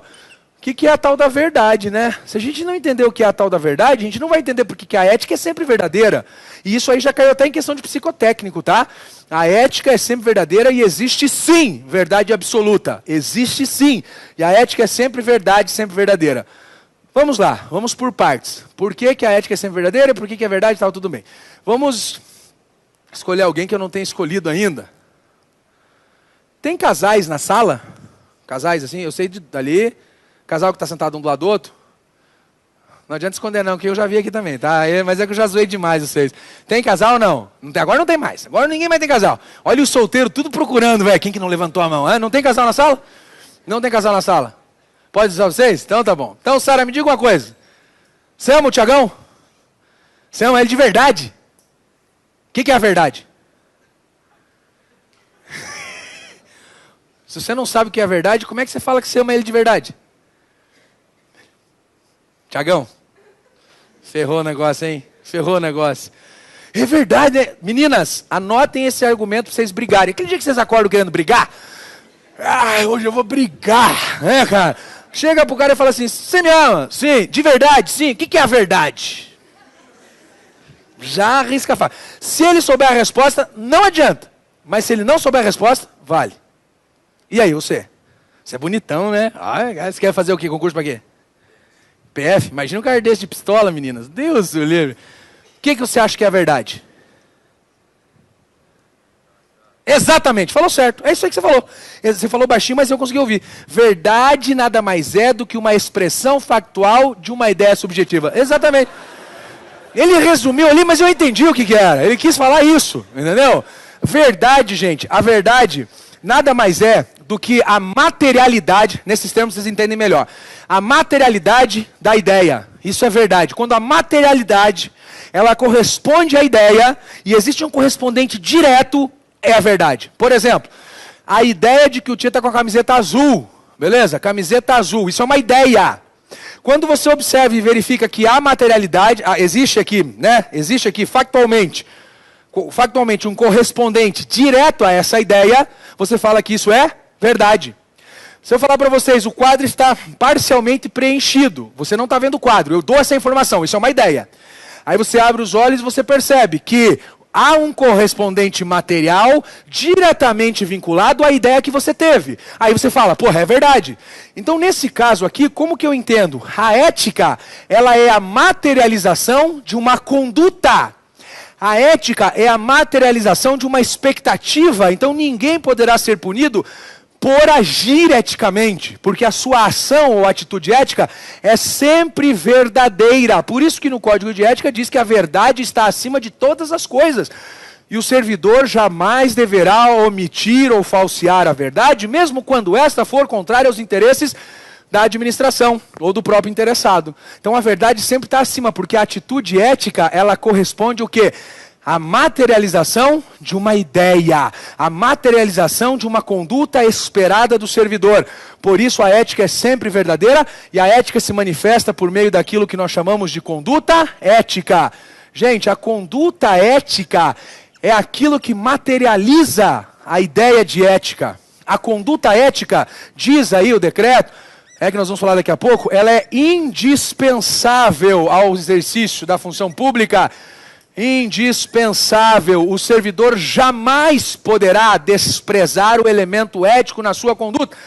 O que é a tal da verdade, né? Se a gente não entender o que é a tal da verdade, a gente não vai entender por que a ética é sempre verdadeira. E isso aí já caiu até em questão de psicotécnico, tá? A ética é sempre verdadeira e existe sim verdade absoluta. Existe sim. E a ética é sempre verdade, sempre verdadeira. Vamos lá, vamos por partes. Por que a ética é sempre verdadeira e por que é verdade e tal, tudo bem. Vamos escolher alguém que eu não tenho escolhido ainda. Tem casais na sala? Casais assim, eu sei dali... Casal que está sentado um do lado do outro. Não adianta esconder não, que eu já vi aqui também, tá? Mas é que eu já zoei demais vocês. Tem casal ou não? Agora não tem mais. Agora ninguém mais tem casal. Olha o solteiro tudo procurando, velho. Quem que não levantou a mão? Não tem casal na sala? Não tem casal na sala? Pode usar vocês? Então tá bom. Então, Sara, me diga uma coisa. Você ama o Tiagão? Você ama ele de verdade? O que é a verdade? Se você não sabe o que é a verdade, como é que você fala que você ama ele de verdade? Tiagão, ferrou o negócio, hein? Ferrou o negócio. É verdade, né? Meninas, anotem esse argumento para vocês brigarem. Aquele dia que vocês acordam querendo brigar, hoje eu vou brigar, né, cara? Chega pro cara e fala assim, você me ama? Sim. De verdade? Sim. O que é a verdade? Já arrisca a falar. Se ele souber a resposta, não adianta. Mas se ele não souber a resposta, vale. E aí, você? Você é bonitão, né? Você quer fazer o quê? Concurso para quê? PF, imagina um cara desse de pistola, meninas. Deus do livre. O que você acha que é a verdade? Exatamente, falou certo. É isso aí que você falou. Você falou baixinho, mas eu consegui ouvir. Verdade nada mais é do que uma expressão factual de uma ideia subjetiva. Exatamente. Ele resumiu ali, mas eu entendi o que era. Ele quis falar isso, entendeu? Verdade, gente, a verdade nada mais é do que a materialidade, nesses termos vocês entendem melhor, a materialidade da ideia. Isso é verdade. Quando a materialidade, ela corresponde à ideia, e existe um correspondente direto, é a verdade. Por exemplo, a ideia de que o tio está com a camiseta azul, beleza? Camiseta azul, isso é uma ideia. Quando você observa e verifica que a materialidade, existe aqui, né? Existe aqui factualmente um correspondente direto a essa ideia, você fala que isso é verdade. Se eu falar para vocês, o quadro está parcialmente preenchido, você não está vendo o quadro, eu dou essa informação, isso é uma ideia. Aí você abre os olhos e você percebe que há um correspondente material diretamente vinculado à ideia que você teve. Aí você fala, porra, é verdade. Então, nesse caso aqui, como que eu entendo? A ética, ela é a materialização de uma conduta. A ética é a materialização de uma expectativa. Então, ninguém poderá ser punido por agir eticamente, porque a sua ação ou atitude ética é sempre verdadeira. Por isso que no Código de Ética diz que a verdade está acima de todas as coisas. E o servidor jamais deverá omitir ou falsear a verdade, mesmo quando esta for contrária aos interesses da administração ou do próprio interessado. Então a verdade sempre está acima, porque a atitude ética, ela corresponde ao quê? A materialização de uma ideia, a materialização de uma conduta esperada do servidor. Por isso a ética é sempre verdadeira e a ética se manifesta por meio daquilo que nós chamamos de conduta ética. Gente, a conduta ética é aquilo que materializa a ideia de ética. A conduta ética, diz aí o decreto, que nós vamos falar daqui a pouco, ela é indispensável ao exercício da função pública. Indispensável. O servidor jamais poderá desprezar o elemento ético na sua conduta.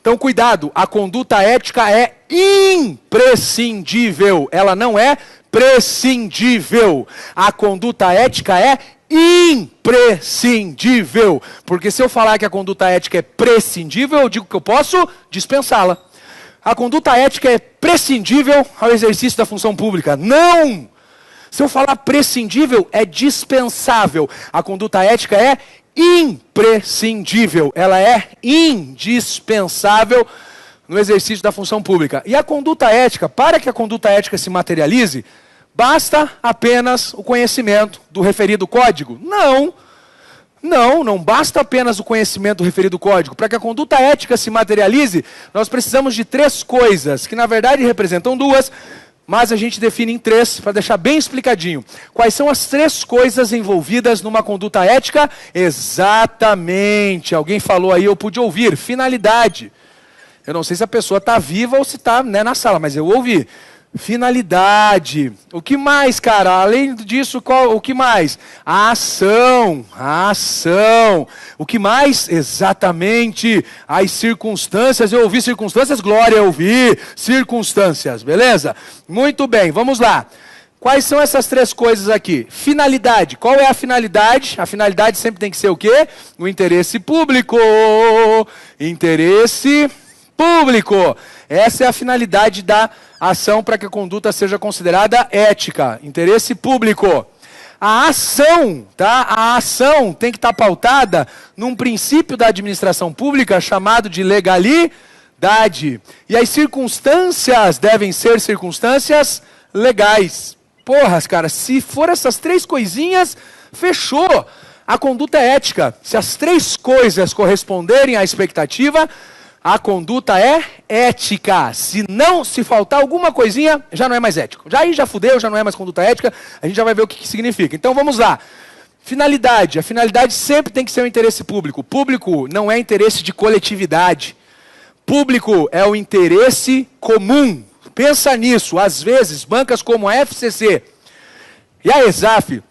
Então, cuidado, a conduta ética é imprescindível. Ela não é prescindível. A conduta ética é imprescindível. Porque se eu falar que a conduta ética é prescindível, eu digo que eu posso dispensá-la. A conduta ética é prescindível ao exercício da função pública. Não! Se eu falar prescindível, é dispensável. A conduta ética é imprescindível. Ela é indispensável no exercício da função pública. E a conduta ética, para que a conduta ética se materialize, basta apenas o conhecimento do referido código? Não basta apenas o conhecimento do referido código. Para que a conduta ética se materialize, nós precisamos de 3 coisas, que na verdade representam 2, mas a gente define em 3, para deixar bem explicadinho. Quais são as 3 coisas envolvidas numa conduta ética? Exatamente, alguém falou aí, eu pude ouvir, finalidade. Eu não sei se a pessoa está viva ou se está na sala, mas eu ouvi. Finalidade. O que mais, cara? Além disso, o que mais? A ação. O que mais? Exatamente. As circunstâncias. Eu ouvi circunstâncias, Glória, eu ouvi circunstâncias. Beleza? Muito bem, vamos lá. Quais são essas 3 coisas aqui? Finalidade. Qual é a finalidade? A finalidade sempre tem que ser o quê? O interesse público. Interesse público. Essa é a finalidade da ação para que a conduta seja considerada ética. Interesse público. A ação, tá? A ação tem que estar pautada num princípio da administração pública chamado de legalidade. E as circunstâncias devem ser circunstâncias legais. Porra, cara, se for essas 3 coisinhas, fechou. A conduta é ética. Se as 3 coisas corresponderem à expectativa, a conduta é ética. Se faltar alguma coisinha, já não é mais ético. Já fudeu, já não é mais conduta ética. A gente já vai ver o que significa. Então vamos lá. Finalidade. A finalidade sempre tem que ser o interesse público. Público não é interesse de coletividade. Público é o interesse comum. Pensa nisso. Às vezes, bancas como a FCC e a ESAF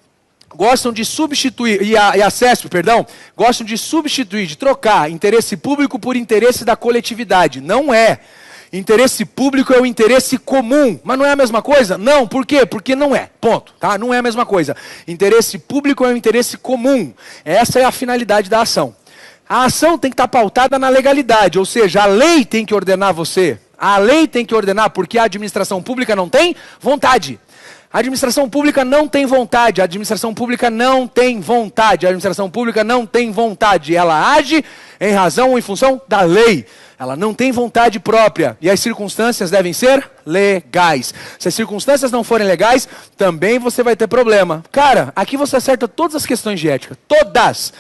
gostam de substituir, e a CESP, perdão, gostam de substituir, de trocar interesse público por interesse da coletividade. Não é. Interesse público é o interesse comum, mas não é a mesma coisa? Não, por quê? Porque não é, ponto, tá? Não é a mesma coisa. Interesse público é o interesse comum. Essa é a finalidade da ação. A ação tem que estar pautada na legalidade, ou seja, a lei tem que ordenar você. A lei tem que ordenar porque a administração pública não tem vontade. A administração pública não tem vontade, a administração pública não tem vontade, a administração pública não tem vontade. Ela age em razão ou em função da lei. Ela não tem vontade própria e as circunstâncias devem ser legais. Se as circunstâncias não forem legais, também você vai ter problema. Cara, aqui você acerta todas as questões de ética, todas.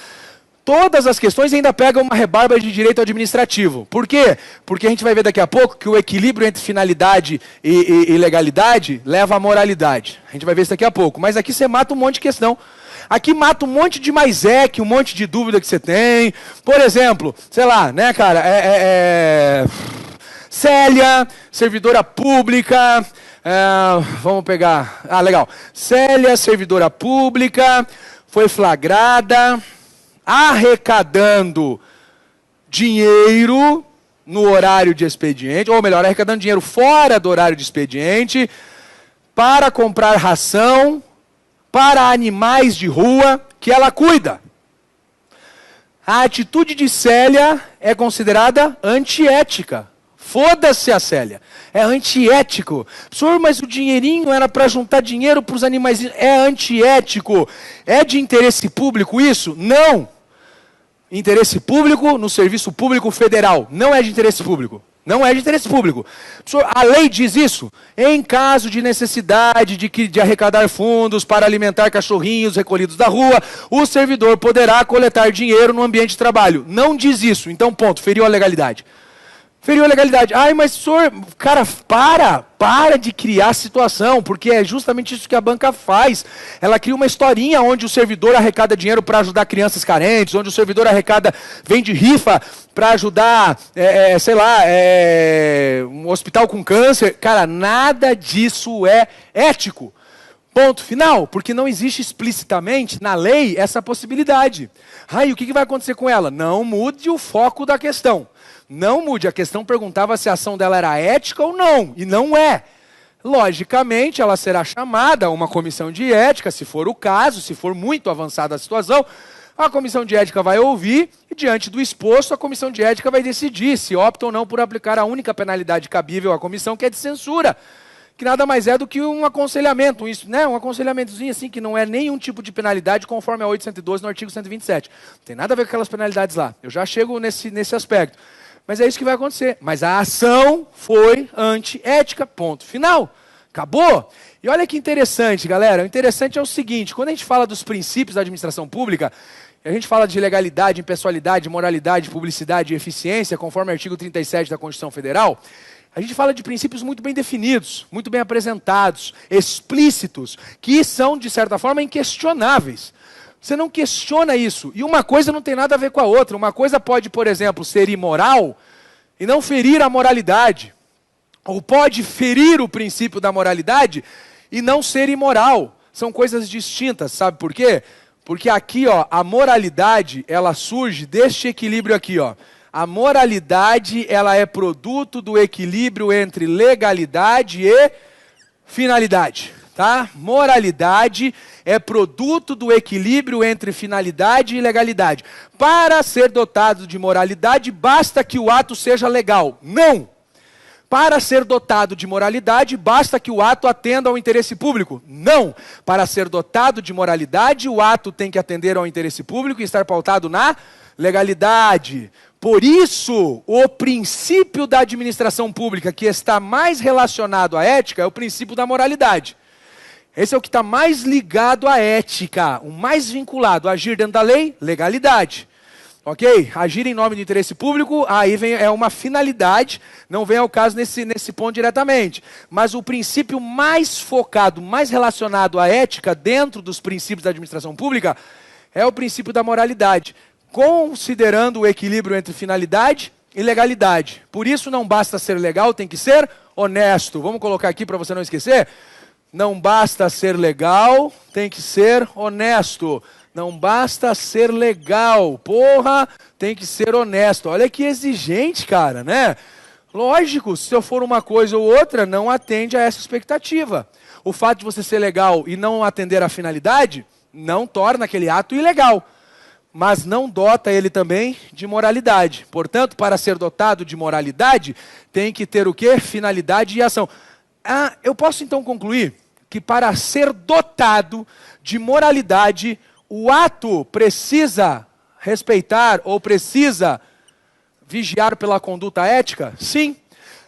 Todas as questões ainda pegam uma rebarba de direito administrativo. Por quê? Porque a gente vai ver daqui a pouco que o equilíbrio entre finalidade e legalidade leva à moralidade. A gente vai ver isso daqui a pouco. Mas aqui você mata um monte de questão. Aqui mata um monte de um monte de dúvida que você tem. Por exemplo, sei lá, né, cara? Célia, servidora pública. Vamos pegar. Legal. Célia, servidora pública, foi flagrada arrecadando dinheiro no horário de expediente, ou melhor, arrecadando dinheiro fora do horário de expediente para comprar ração para animais de rua que ela cuida. A atitude de Célia é considerada antiética. Foda-se a Célia. É antiético. Senhor, mas o dinheirinho era para juntar dinheiro para os animais. É antiético. É de interesse público isso? Não. Interesse público no serviço público federal. Não é de interesse público. Não é de interesse público. A lei diz isso. Em caso de necessidade de arrecadar fundos para alimentar cachorrinhos recolhidos da rua, o servidor poderá coletar dinheiro no ambiente de trabalho. Não diz isso. Então, ponto. Feriu a legalidade. Feriu a legalidade. Ai, mas senhor, cara, para de criar situação, porque é justamente isso que a banca faz. Ela cria uma historinha onde o servidor arrecada dinheiro para ajudar crianças carentes, onde o servidor vende rifa para ajudar, um hospital com câncer. Cara, nada disso é ético. Ponto final, porque não existe explicitamente na lei essa possibilidade. Ai, o que vai acontecer com ela? Não mude o foco da questão. Não mude. A questão perguntava se a ação dela era ética ou não, e não é. Logicamente, ela será chamada a uma comissão de ética, se for o caso, se for muito avançada a situação, a comissão de ética vai ouvir e, diante do exposto, a comissão de ética vai decidir se opta ou não por aplicar a única penalidade cabível à comissão, que é de censura, que nada mais é do que um aconselhamento, um aconselhamentozinho assim, que não é nenhum tipo de penalidade, conforme a 812 no artigo 127. Não tem nada a ver com aquelas penalidades lá. Eu já chego nesse aspecto. Mas é isso que vai acontecer. Mas a ação foi antiética, ponto final. Acabou? E olha que interessante, galera. O interessante é o seguinte, quando a gente fala dos princípios da administração pública, a gente fala de legalidade, impessoalidade, moralidade, publicidade e eficiência, conforme o artigo 37 da Constituição Federal, a gente fala de princípios muito bem definidos, muito bem apresentados, explícitos, que são, de certa forma, inquestionáveis. Você não questiona isso. E uma coisa não tem nada a ver com a outra. Uma coisa pode, por exemplo, ser imoral e não ferir a moralidade. Ou pode ferir o princípio da moralidade e não ser imoral. São coisas distintas, sabe por quê? Porque aqui, ó, a moralidade, ela surge deste equilíbrio aqui, ó. A moralidade, ela é produto do equilíbrio entre legalidade e finalidade. Tá? Moralidade é produto do equilíbrio entre finalidade e legalidade. Para ser dotado de moralidade, basta que o ato seja legal. Não! Para ser dotado de moralidade, basta que o ato atenda ao interesse público. Não! Para ser dotado de moralidade, o ato tem que atender ao interesse público e estar pautado na legalidade. Por isso, o princípio da administração pública que está mais relacionado à ética é o princípio da moralidade. Esse é o que está mais ligado à ética, o mais vinculado. Agir dentro da lei, legalidade. Ok? Agir em nome do interesse público, aí é uma finalidade, não vem ao caso nesse ponto diretamente. Mas o princípio mais focado, mais relacionado à ética, dentro dos princípios da administração pública, é o princípio da moralidade, considerando o equilíbrio entre finalidade e legalidade. Por isso não basta ser legal, tem que ser honesto. Vamos colocar aqui para você não esquecer? Não basta ser legal, tem que ser honesto. Não basta ser legal, porra, tem que ser honesto. Olha que exigente, cara, né? Lógico, se eu for uma coisa ou outra, não atende a essa expectativa. O fato de você ser legal e não atender à finalidade, não torna aquele ato ilegal. Mas não dota ele também de moralidade. Portanto, para ser dotado de moralidade, tem que ter o quê? Finalidade e ação. Eu posso então concluir que para ser dotado de moralidade, o ato precisa respeitar ou precisa vigiar pela conduta ética? Sim.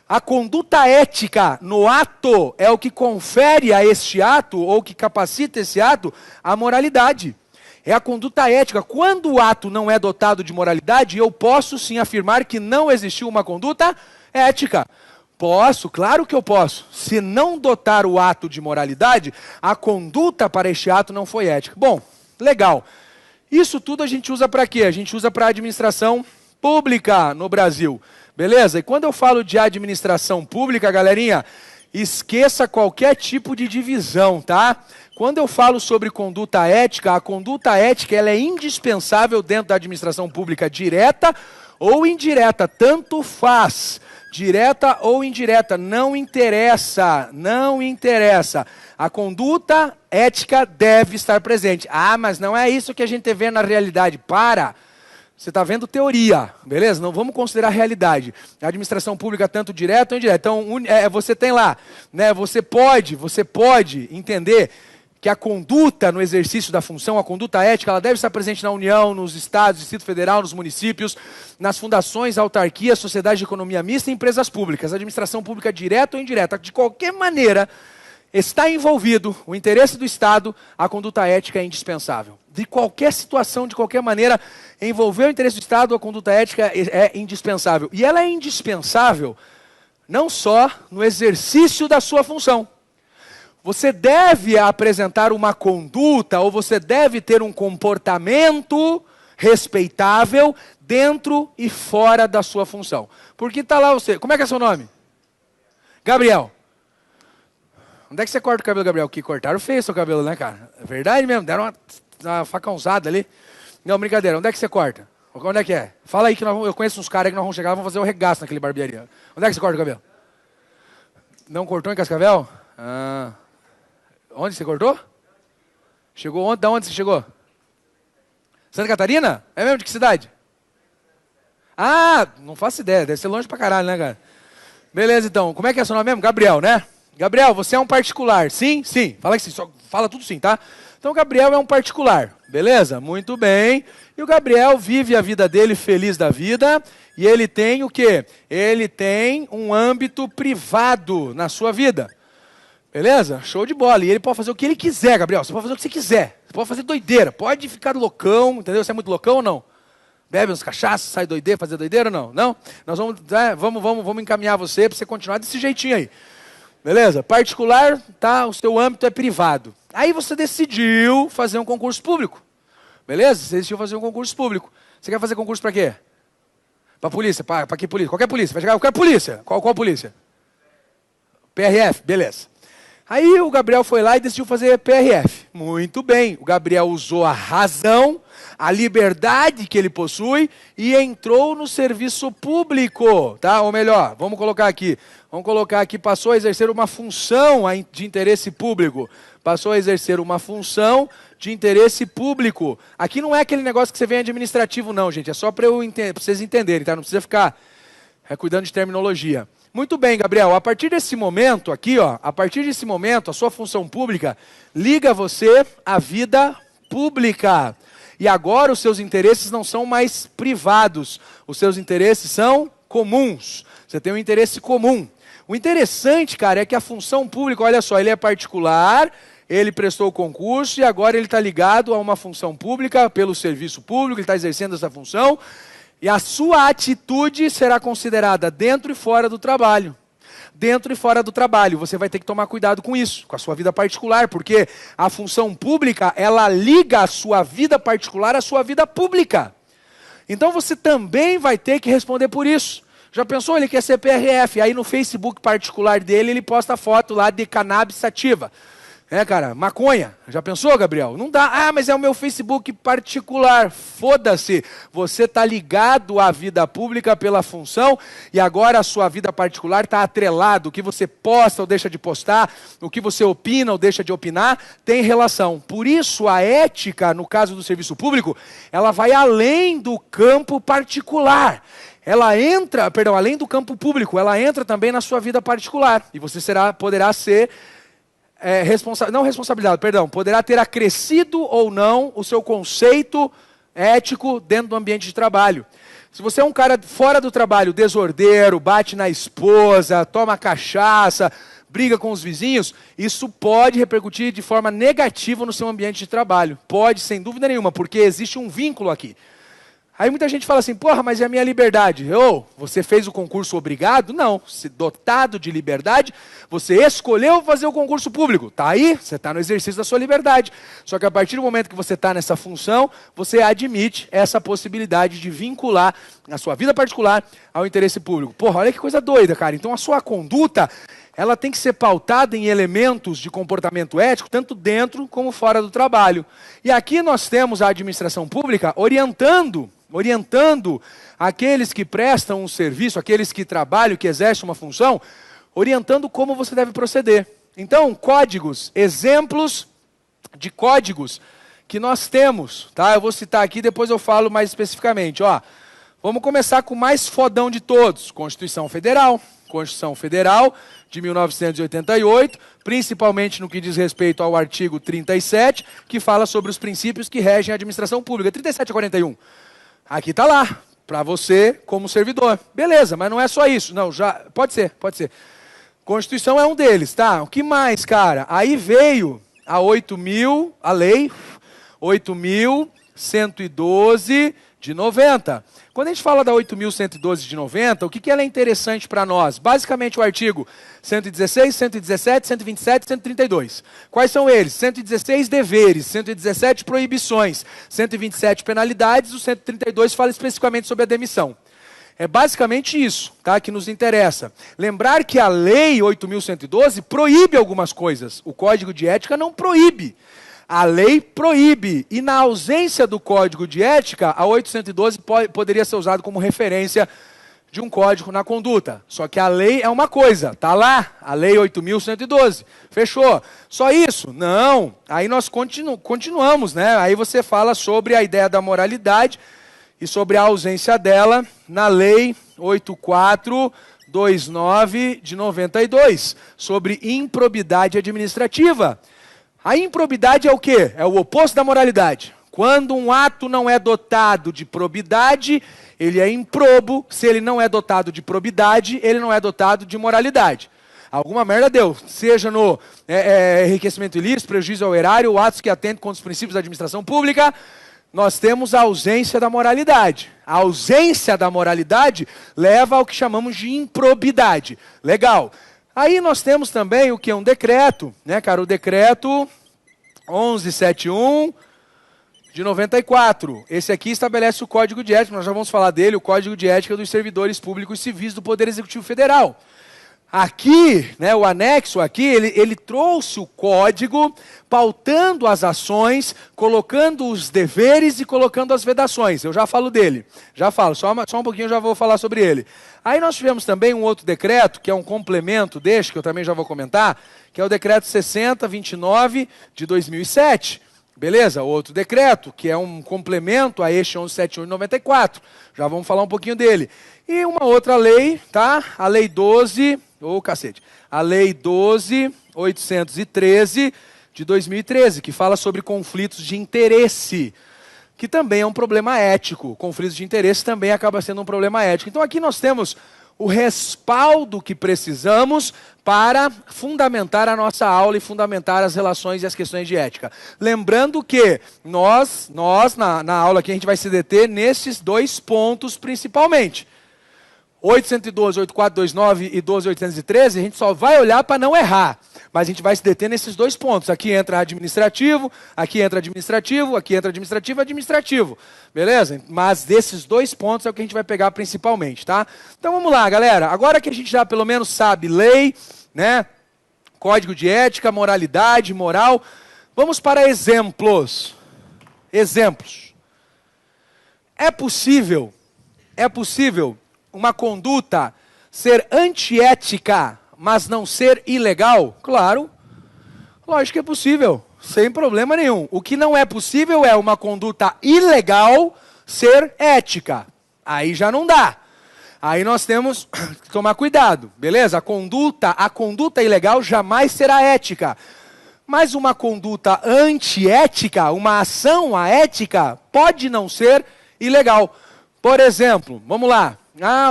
A conduta ética no ato é o que confere a este ato, ou que capacita esse ato, a moralidade. É a conduta ética. Quando o ato não é dotado de moralidade, eu posso sim afirmar que não existiu uma conduta ética. Posso, claro que eu posso. Se não dotar o ato de moralidade, a conduta para este ato não foi ética. Bom, legal. Isso tudo a gente usa para quê? A gente usa para administração pública no Brasil. Beleza? E quando eu falo de administração pública, galerinha, esqueça qualquer tipo de divisão, tá? Quando eu falo sobre conduta ética, a conduta ética ela é indispensável dentro da administração pública, direta ou indireta, tanto faz. Direta ou indireta, não interessa, não interessa. A conduta ética deve estar presente. Mas não é isso que a gente vê na realidade. Você está vendo teoria, beleza? Não vamos considerar realidade. A administração pública, tanto direta ou indireta. Então, você tem lá, né? Você pode entender que a conduta no exercício da função, a conduta ética, ela deve estar presente na União, nos estados, Distrito Federal, nos municípios, nas fundações, autarquias, sociedades de economia mista e empresas públicas, administração pública direta ou indireta. De qualquer maneira, está envolvido o interesse do Estado, a conduta ética é indispensável. De qualquer situação, de qualquer maneira, envolver o interesse do Estado, a conduta ética é indispensável. E ela é indispensável não só no exercício da sua função. Você deve apresentar uma conduta ou você deve ter um comportamento respeitável dentro e fora da sua função. Porque está lá você. Como é que é seu nome? Gabriel. Onde é que você corta o cabelo, Gabriel? Que cortaram feio seu cabelo, né, cara? É verdade mesmo, deram uma facãozada ali. Não, brincadeira. Onde é que você corta? Onde é que é? Fala aí que eu conheço uns caras que nós vamos chegar e vamos fazer um regaço naquele barbearia. Onde é que você corta o cabelo? Não cortou em Cascavel? Ah. Onde você cortou? Chegou ontem? Da onde você chegou? Santa Catarina? É mesmo? De que cidade? Ah, não faço ideia. Deve ser longe pra caralho, né, cara? Beleza, então. Como é que é seu nome mesmo? Gabriel, né? Gabriel, você é um particular. Sim? Sim. Fala que sim. Só fala tudo sim, tá? Então, o Gabriel é um particular. Beleza? Muito bem. E o Gabriel vive a vida dele feliz da vida. E ele tem o quê? Ele tem um âmbito privado na sua vida. Beleza? Show de bola. E ele pode fazer o que ele quiser, Gabriel. Você pode fazer o que você quiser. Você pode fazer doideira. Pode ficar loucão, entendeu? Você é muito loucão ou não? Bebe uns cachaços, sai doideira, fazer doideira ou não? Não? Nós vamos encaminhar você para você continuar desse jeitinho aí. Beleza? Particular, tá? O seu âmbito é privado. Aí você decidiu fazer um concurso público. Beleza? Você decidiu fazer um concurso público. Você quer fazer concurso para quê? Para polícia? Para que polícia? Qualquer polícia. Vai chegar, eu quero polícia. Qual polícia? PRF, beleza. Aí o Gabriel foi lá e decidiu fazer PRF. Muito bem. O Gabriel usou a razão, a liberdade que ele possui e entrou no serviço público, tá? Ou melhor, vamos colocar aqui, passou a exercer uma função de interesse público. Passou a exercer uma função de interesse público. Aqui não é aquele negócio que você vem administrativo não, gente. É só para vocês entenderem, tá? Não precisa ficar cuidando de terminologia. Muito bem, Gabriel. A partir desse momento aqui, ó, a sua função pública liga você à vida pública. E agora os seus interesses não são mais privados. Os seus interesses são comuns. Você tem um interesse comum. O interessante, cara, é que a função pública, olha só, ele é particular, ele prestou o concurso e agora ele está ligado a uma função pública pelo serviço público, ele está exercendo essa função. E a sua atitude será considerada dentro e fora do trabalho. Dentro e fora do trabalho. Você vai ter que tomar cuidado com isso, com a sua vida particular, porque a função pública, ela liga a sua vida particular à sua vida pública. Então você também vai ter que responder por isso. Já pensou? Ele quer ser PRF, aí no Facebook particular dele, ele posta foto lá de cannabis sativa. Cara, maconha. Já pensou, Gabriel? Não dá. Ah, mas é o meu Facebook particular. Foda-se. Você está ligado à vida pública pela função e agora a sua vida particular está atrelado. O que você posta ou deixa de postar, o que você opina ou deixa de opinar, tem relação. Por isso, a ética, no caso do serviço público, ela vai além do campo particular. Ela entra, além do campo público, ela entra também na sua vida particular. E você poderá ser... poderá ter acrescido ou não o seu conceito ético dentro do ambiente de trabalho. Se você é um cara fora do trabalho, desordeiro, bate na esposa, toma cachaça, briga com os vizinhos, isso pode repercutir de forma negativa no seu ambiente de trabalho. Pode, sem dúvida nenhuma, porque existe um vínculo aqui. Aí muita gente fala assim, porra, mas é a minha liberdade. Você fez o concurso obrigado? Não, se dotado de liberdade, você escolheu fazer o concurso público. Tá aí, você está no exercício da sua liberdade. Só que a partir do momento que você está nessa função, você admite essa possibilidade de vincular a sua vida particular ao interesse público. Porra, olha que coisa doida, cara. Então a sua conduta, ela tem que ser pautada em elementos de comportamento ético, tanto dentro como fora do trabalho. E aqui nós temos a administração pública orientando aqueles que prestam um serviço, aqueles que trabalham, que exercem uma função, orientando como você deve proceder. Então, códigos, exemplos de códigos que nós temos, tá? Eu vou citar aqui, depois eu falo mais especificamente. Vamos começar com o mais fodão de todos, Constituição Federal. Constituição Federal de 1988, principalmente no que diz respeito ao artigo 37, que fala sobre os princípios que regem a administração pública. 37 a 41. Aqui está lá, para você como servidor. Beleza, mas não é só isso. Não, já pode ser, pode ser. Constituição é um deles, tá? O que mais, cara? Aí veio a lei 8.112 de 90. Quando a gente fala da 8.112 de 90, o que ela é interessante para nós? Basicamente o artigo 116, 117, 127 e 132. Quais são eles? 116 deveres, 117 proibições, 127 penalidades, o 132 fala especificamente sobre a demissão. É basicamente isso, tá, que nos interessa. Lembrar que a lei 8.112 proíbe algumas coisas. O Código de Ética não proíbe. A lei proíbe. E na ausência do Código de Ética, a 812 poderia ser usado como referência de um código na conduta. Só que a lei é uma coisa, tá lá, a lei 8.112. Fechou. Só isso? Não. Aí nós continuamos, né? Aí você fala sobre a ideia da moralidade e sobre a ausência dela na lei 8429 de 92, sobre improbidade administrativa. A improbidade é o quê? É o oposto da moralidade. Quando um ato não é dotado de probidade, ele é improbo. Se ele não é dotado de probidade, ele não é dotado de moralidade. Alguma merda deu, seja no enriquecimento ilícito, prejuízo ao erário, ou atos que atentem contra os princípios da administração pública, nós temos a ausência da moralidade. A ausência da moralidade leva ao que chamamos de improbidade. Legal. Aí nós temos também o que é um decreto, né, cara? O decreto 1171 de 94. Esse aqui estabelece o Código de Ética, nós já vamos falar dele, o Código de Ética dos Servidores Públicos Civis do Poder Executivo Federal. Aqui, né, o anexo aqui, ele trouxe o código, pautando as ações, colocando os deveres e colocando as vedações. Eu já falo dele, já falo, só um pouquinho eu já vou falar sobre ele. Aí nós tivemos também um outro decreto, que é um complemento deste, que eu também já vou comentar, que é o decreto 6029 de 2007. Beleza? Outro decreto, que é um complemento a este 1171 de 94. Já vamos falar um pouquinho dele. E uma outra lei, tá? A lei 12... A Lei 12.813 de 2013, que fala sobre conflitos de interesse, que também é um problema ético. Conflitos de interesse também acaba sendo um problema ético. Então aqui nós temos o respaldo que precisamos para fundamentar a nossa aula e fundamentar as relações e as questões de ética. Lembrando que nós na aula aqui, a gente vai se deter nesses dois pontos principalmente. 812, 8429 e 12813, a gente só vai olhar para não errar. Mas a gente vai se deter nesses dois pontos. Aqui entra administrativo, aqui entra administrativo, aqui entra administrativo, administrativo. Beleza? Mas desses dois pontos é o que a gente vai pegar principalmente, tá? Então vamos lá, galera. Agora que a gente já pelo menos sabe lei, né? Código de ética, moralidade, moral, vamos para exemplos. Exemplos. É possível uma conduta ser antiética, mas não ser ilegal? Claro, lógico que é possível, sem problema nenhum. O que não é possível é uma conduta ilegal ser ética. Aí já não dá. Aí nós temos que tomar cuidado, beleza? A conduta ilegal jamais será ética. Mas uma conduta antiética, uma ação aética, pode não ser ilegal. Por exemplo, vamos lá.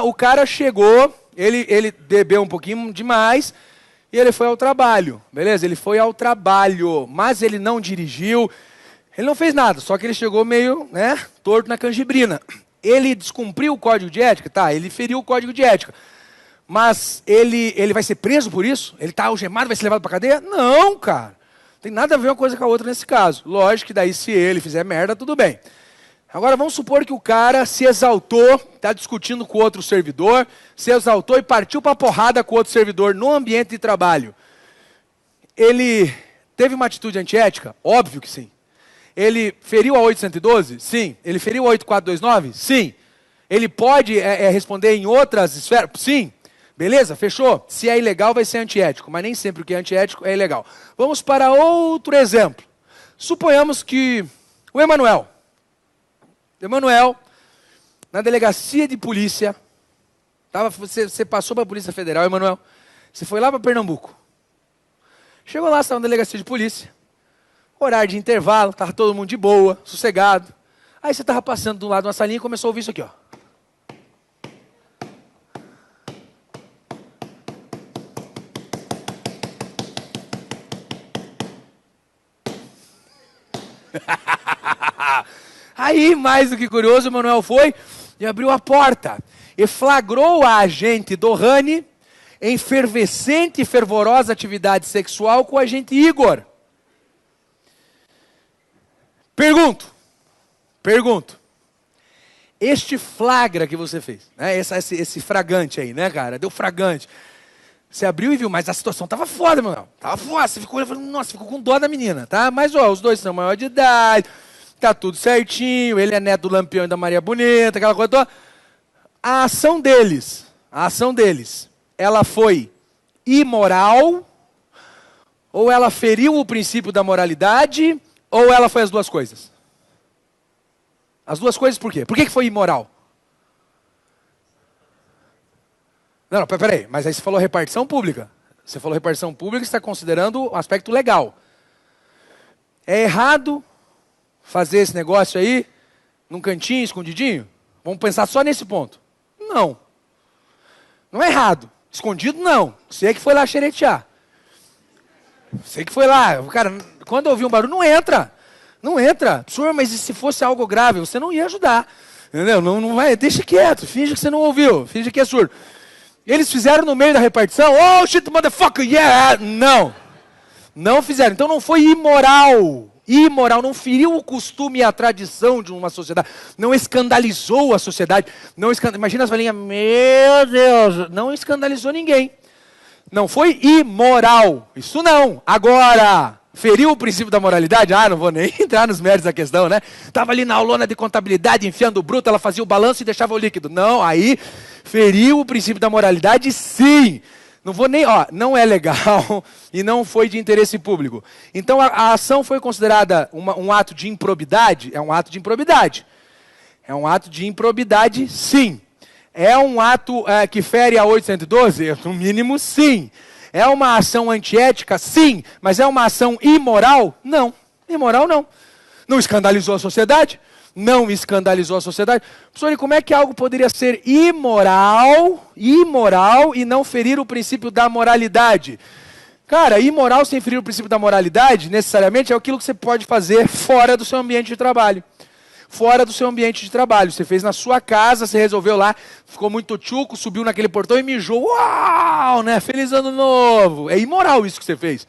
O cara chegou, ele bebeu um pouquinho demais e ele foi ao trabalho, beleza? Ele foi ao trabalho, mas ele não dirigiu, ele não fez nada, só que ele chegou meio, né, torto na canjibrina. Ele descumpriu o código de ética? Tá, ele feriu o código de ética. Mas ele vai ser preso por isso? Ele está algemado, vai ser levado para cadeia? Não, cara. Tem nada a ver uma coisa com a outra nesse caso. Lógico que daí se ele fizer merda, tudo bem. Agora vamos supor que o cara se exaltou, está discutindo com outro servidor, se exaltou e partiu para a porrada com outro servidor no ambiente de trabalho. Ele teve uma atitude antiética? Óbvio que sim. Ele feriu a 812? Sim. Ele feriu a 8429? Sim. Ele pode responder em outras esferas? Sim. Beleza? Fechou? Se é ilegal vai ser antiético, mas nem sempre o que é antiético é ilegal. Vamos para outro exemplo. Suponhamos que o Emanuel, na delegacia de polícia, Você passou para a Polícia Federal, Emanuel. Você foi lá para Pernambuco. Chegou lá, você estava na delegacia de polícia. Horário de intervalo, estava todo mundo de boa, sossegado. Aí você estava passando do lado de uma salinha e começou a ouvir isso aqui, ó. Aí, mais do que curioso, o Manuel foi e abriu a porta e flagrou a agente Dohane em efervescente e fervorosa atividade sexual com o agente Igor. Pergunto, este flagra que você fez, né, esse fragante aí, né, cara, deu fragante. Você abriu e viu, mas a situação tava foda, Manuel. Tava foda, você ficou olhando, nossa, ficou com dó da menina, tá? Mas, ó, os dois são maior de idade, tá tudo certinho, ele é neto do Lampião e da Maria Bonita, aquela coisa toda. A ação deles, ela foi imoral, ou ela feriu o princípio da moralidade, ou ela foi as duas coisas? As duas coisas por quê? Por que foi imoral? Não, peraí, mas aí você falou repartição pública. Você falou repartição pública, você está considerando o aspecto legal. É errado fazer esse negócio aí, num cantinho, escondidinho? Vamos pensar só nesse ponto. Não. Não é errado. Escondido, não. Você que foi lá xeretear. Você que foi lá. Cara, quando ouvir um barulho, não entra. Não entra. Senhor, mas e se fosse algo grave? Você não ia ajudar. Entendeu? Não vai, deixa quieto. Finge que você não ouviu. Finge que é surdo. Eles fizeram no meio da repartição, oh shit, motherfucker, yeah! Não. Não fizeram. Então não foi imoral. Imoral, não feriu o costume e a tradição de uma sociedade. Não escandalizou a sociedade. Imagina as velhinhas, meu Deus, não escandalizou ninguém. Não foi imoral. Isso não. Agora, feriu o princípio da moralidade? Ah, não vou nem entrar nos méritos da questão, né? Estava ali na aulona de contabilidade, enfiando o bruto, ela fazia o balanço e deixava o líquido. Não, aí feriu o princípio da moralidade, sim. Não vou nem, não é legal e não foi de interesse público. Então a ação foi considerada um ato de improbidade? É um ato de improbidade. É um ato de improbidade, sim. É um ato que fere a 812? No mínimo, sim. É uma ação antiética? Sim. Mas é uma ação imoral? Não. Imoral não. Não escandalizou a sociedade? Não escandalizou a sociedade. Professor, e como é que algo poderia ser imoral e não ferir o princípio da moralidade? Cara, imoral sem ferir o princípio da moralidade, necessariamente, é aquilo que você pode fazer fora do seu ambiente de trabalho. Fora do seu ambiente de trabalho. Você fez na sua casa, você resolveu lá, ficou muito tchuco, subiu naquele portão e mijou. Uau, né? Feliz ano novo. É imoral isso que você fez.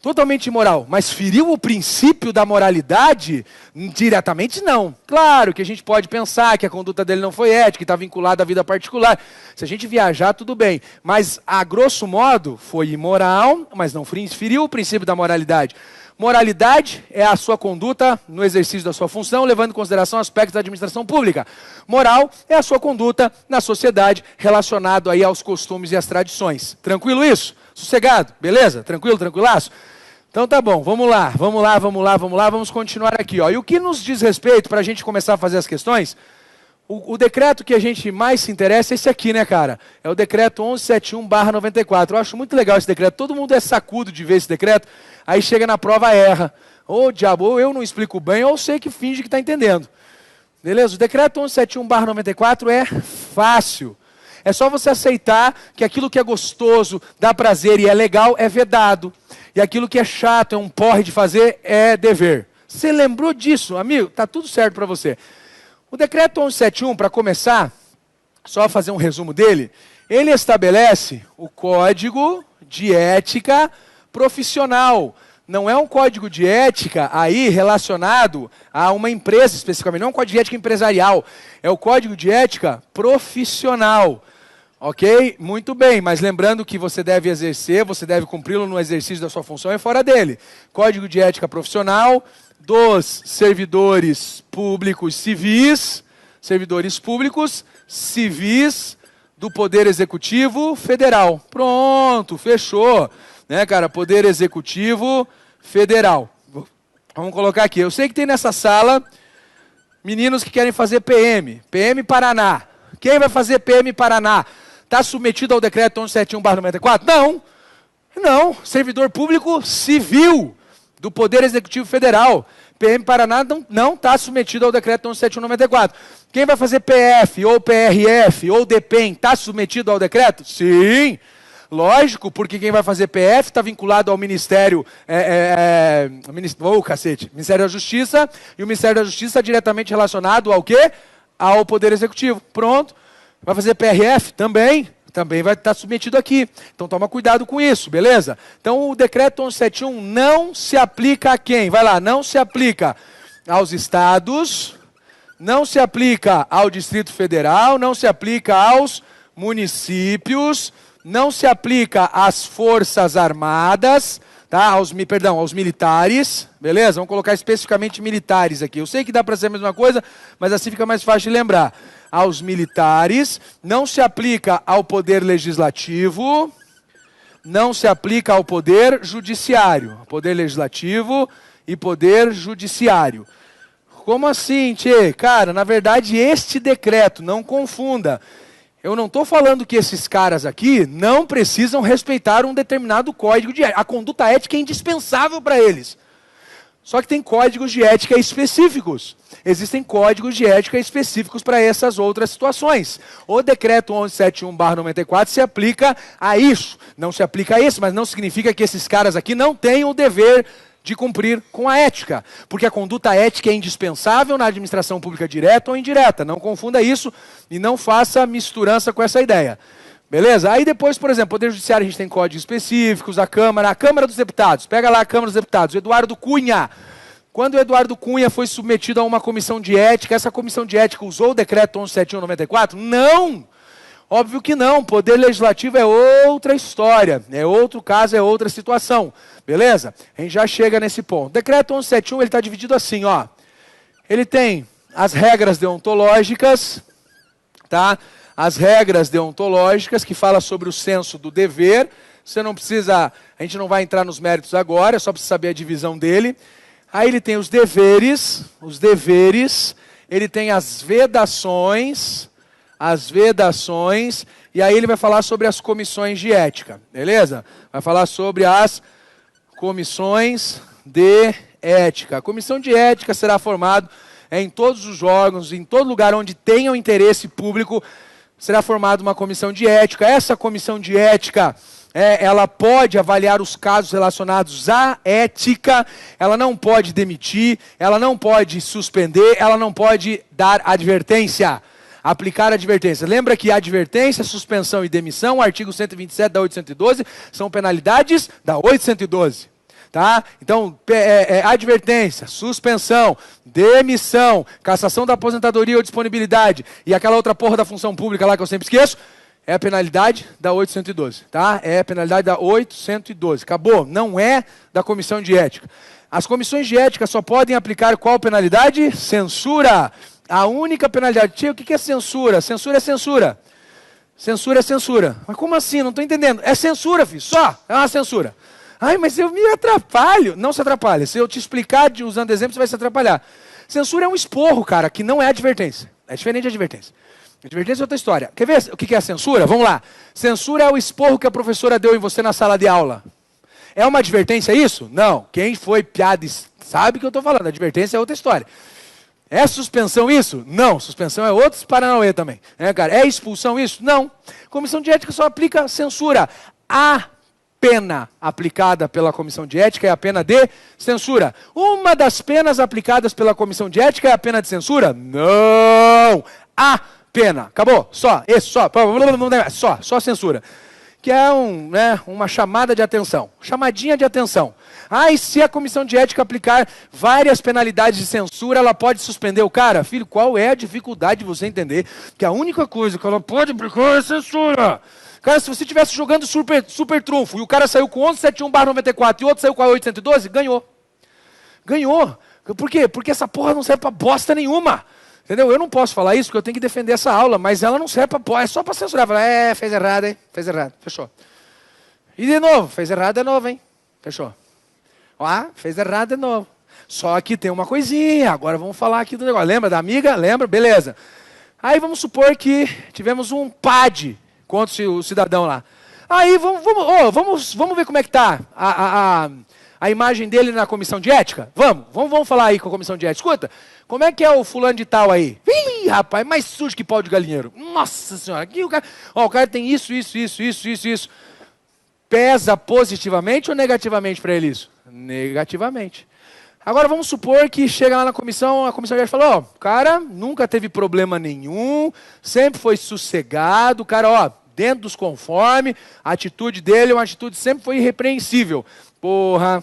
Totalmente imoral, mas feriu o princípio da moralidade? Diretamente não. Claro que a gente pode pensar que a conduta dele não foi ética, que está vinculada à vida particular. Se a gente viajar, tudo bem. Mas, a grosso modo, foi imoral, mas não feriu o princípio da moralidade. Moralidade é a sua conduta no exercício da sua função, levando em consideração aspectos da administração pública. Moral é a sua conduta na sociedade, relacionado aí aos costumes e às tradições. Tranquilo isso? Sossegado? Beleza? Tranquilo, tranquilaço? Então tá bom, vamos lá, vamos continuar aqui. Ó. E o que nos diz respeito, para a gente começar a fazer as questões, o decreto que a gente mais se interessa é esse aqui, né, cara? É o decreto 1171/94. Eu acho muito legal esse decreto, todo mundo é sacudo de ver esse decreto, aí chega na prova, erra. Ô diabo, ou eu não explico bem, ou sei que finge que está entendendo. Beleza? O decreto 1171/94 é fácil. É só você aceitar que aquilo que é gostoso, dá prazer e é legal, é vedado. E aquilo que é chato, é um porre de fazer, é dever. Você lembrou disso, amigo? Tá tudo certo para você. O decreto 1171, para começar, só fazer um resumo dele, ele estabelece o Código de Ética Profissional. Não é um código de ética aí relacionado a uma empresa especificamente, não é um código de ética empresarial, é o código de ética profissional. Ok? Muito bem, mas lembrando que você deve exercer, você deve cumpri-lo no exercício da sua função e fora dele. Código de ética profissional dos servidores públicos civis do Poder Executivo Federal. Pronto, fechou. Né, cara? Poder Executivo Federal. Vamos colocar aqui. Eu sei que tem nessa sala meninos que querem fazer PM Paraná. Quem vai fazer PM Paraná está submetido ao decreto 1171/94? Não. Não. Servidor público civil do Poder Executivo Federal. PM Paraná não está submetido ao decreto 1171/94. Quem vai fazer PF, ou PRF, ou DPEM, está submetido ao decreto? Sim. Lógico, porque quem vai fazer PF está vinculado ao Ministério da Justiça, e o Ministério da Justiça é diretamente relacionado ao quê? Ao Poder Executivo. Pronto. Vai fazer PRF? Também vai estar submetido aqui. Então toma cuidado com isso, beleza? Então o decreto 1171 não se aplica a quem? Vai lá, não se aplica aos estados, não se aplica ao Distrito Federal, não se aplica aos municípios, não se aplica às Forças Armadas, tá? Aos militares, beleza? Vamos colocar especificamente militares aqui. Eu sei que dá para ser a mesma coisa, mas assim fica mais fácil de lembrar. Aos militares, não se aplica ao Poder Legislativo, não se aplica ao Poder Judiciário. Poder Legislativo e Poder Judiciário. Como assim, tchê? Cara, na verdade, este decreto, não confunda. Eu não estou falando que esses caras aqui não precisam respeitar um determinado código de ética. A conduta ética é indispensável para eles. Só que tem códigos de ética específicos. Existem códigos de ética específicos para essas outras situações. O decreto 1171/94 se aplica a isso. Não se aplica a isso, mas não significa que esses caras aqui não tenham o dever de cumprir com a ética. Porque a conduta ética é indispensável na administração pública direta ou indireta. Não confunda isso e não faça misturança com essa ideia. Beleza? Aí depois, por exemplo, Poder Judiciário a gente tem códigos específicos, a Câmara dos Deputados. Pega lá a Câmara dos Deputados, o Eduardo Cunha. Quando o Eduardo Cunha foi submetido a uma comissão de ética, essa comissão de ética usou o decreto 1171/94? Não! Óbvio que não. Poder Legislativo é outra história, é outro caso, é outra situação. Beleza? A gente já chega nesse ponto. O decreto 1171 ele está dividido assim, ó. Ele tem as regras deontológicas, tá? As regras deontológicas que fala sobre o senso do dever. Você não precisa, a gente não vai entrar nos méritos agora, é só para saber a divisão dele. Aí ele tem os deveres, ele tem as vedações, e aí ele vai falar sobre as comissões de ética, beleza? Vai falar sobre as comissões de ética. A comissão de ética será formada em todos os órgãos, em todo lugar onde tenha um interesse público, será formada uma comissão de ética. Essa comissão de ética, ela pode avaliar os casos relacionados à ética, ela não pode demitir, ela não pode suspender, ela não pode dar advertência, aplicar advertência. Lembra que advertência, suspensão e demissão, artigo 127 da 812, são penalidades da 812. Tá? Então, advertência, suspensão, demissão, cassação da aposentadoria ou disponibilidade e aquela outra porra da função pública lá que eu sempre esqueço, é a penalidade da 812, tá? É a penalidade da 812. Acabou, não é da comissão de ética. As comissões de ética só podem aplicar qual penalidade? Censura. A única penalidade. Tia, o que é censura? Censura é censura. Censura é censura. Mas como assim? Não estou entendendo. É censura, filho. Só. É uma censura. Ai, mas eu me atrapalho. Não se atrapalha. Se eu te explicar usando exemplos, você vai se atrapalhar. Censura é um esporro, cara, que não é advertência. É diferente de advertência. Advertência é outra história. Quer ver o que é a censura? Vamos lá. Censura é o esporro que a professora deu em você na sala de aula. É uma advertência isso? Não. Quem foi piada sabe o que eu estou falando. Advertência é outra história. É suspensão isso? Não. Suspensão é outros paranauê também. Cara? É expulsão isso? Não. Comissão de ética só aplica censura. A pena aplicada pela comissão de ética é a pena de censura. Uma das penas aplicadas pela comissão de ética é a pena de censura? Não. A pena. Acabou. Só. Só censura. Que é uma chamada de atenção. Chamadinha de atenção. E se a comissão de ética aplicar várias penalidades de censura, ela pode suspender o cara? Filho, qual é a dificuldade de você entender que a única coisa que ela pode aplicar é censura? Cara, se você estivesse jogando super trunfo e o cara saiu com 1171/94 e o outro saiu com a 812, ganhou. Ganhou. Por quê? Porque essa porra não serve pra bosta nenhuma. Entendeu? Eu não posso falar isso porque eu tenho que defender essa aula, mas ela não serve pra... É só pra censurar. Falar, fez errado, hein? Fez errado. Fechou. E de novo, fez errado de novo, hein? Fechou. Fez errado de novo. Só que tem uma coisinha. Agora vamos falar aqui do negócio. Lembra da amiga? Lembra? Beleza. Aí vamos supor que tivemos um PAD contra o cidadão lá. Aí vamos ver como é que está a imagem dele na comissão de ética? Vamos falar aí com a comissão de ética. Escuta, como é que é o fulano de tal aí? Ih, rapaz, mais sujo que pau de galinheiro. Nossa senhora, aqui o cara tem isso. Pesa positivamente ou negativamente para ele isso? Negativamente. Agora vamos supor que chega lá na comissão, a comissão de ética falou, o cara nunca teve problema nenhum, sempre foi sossegado, o cara, dentro dos conformes, a atitude dele, uma atitude sempre foi irrepreensível. Porra,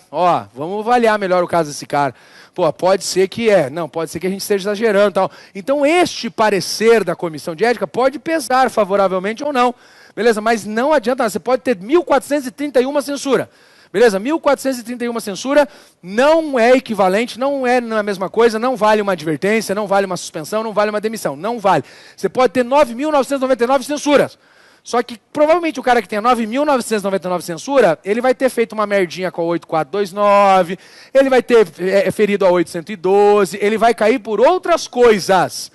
vamos avaliar melhor o caso desse cara. Pô, pode ser que pode ser que a gente esteja exagerando e tal. Então este parecer da comissão de ética pode pesar favoravelmente ou não. Beleza? Mas não adianta, você pode ter 1.431 censura. Beleza? 1.431 censura não é equivalente, não é a mesma coisa, não vale uma advertência, não vale uma suspensão, não vale uma demissão. Não vale. Você pode ter 9.999 censuras. Só que provavelmente o cara que tem 9.999 censura, ele vai ter feito uma merdinha com a 8429, ele vai ter ferido a 812, ele vai cair por outras coisas.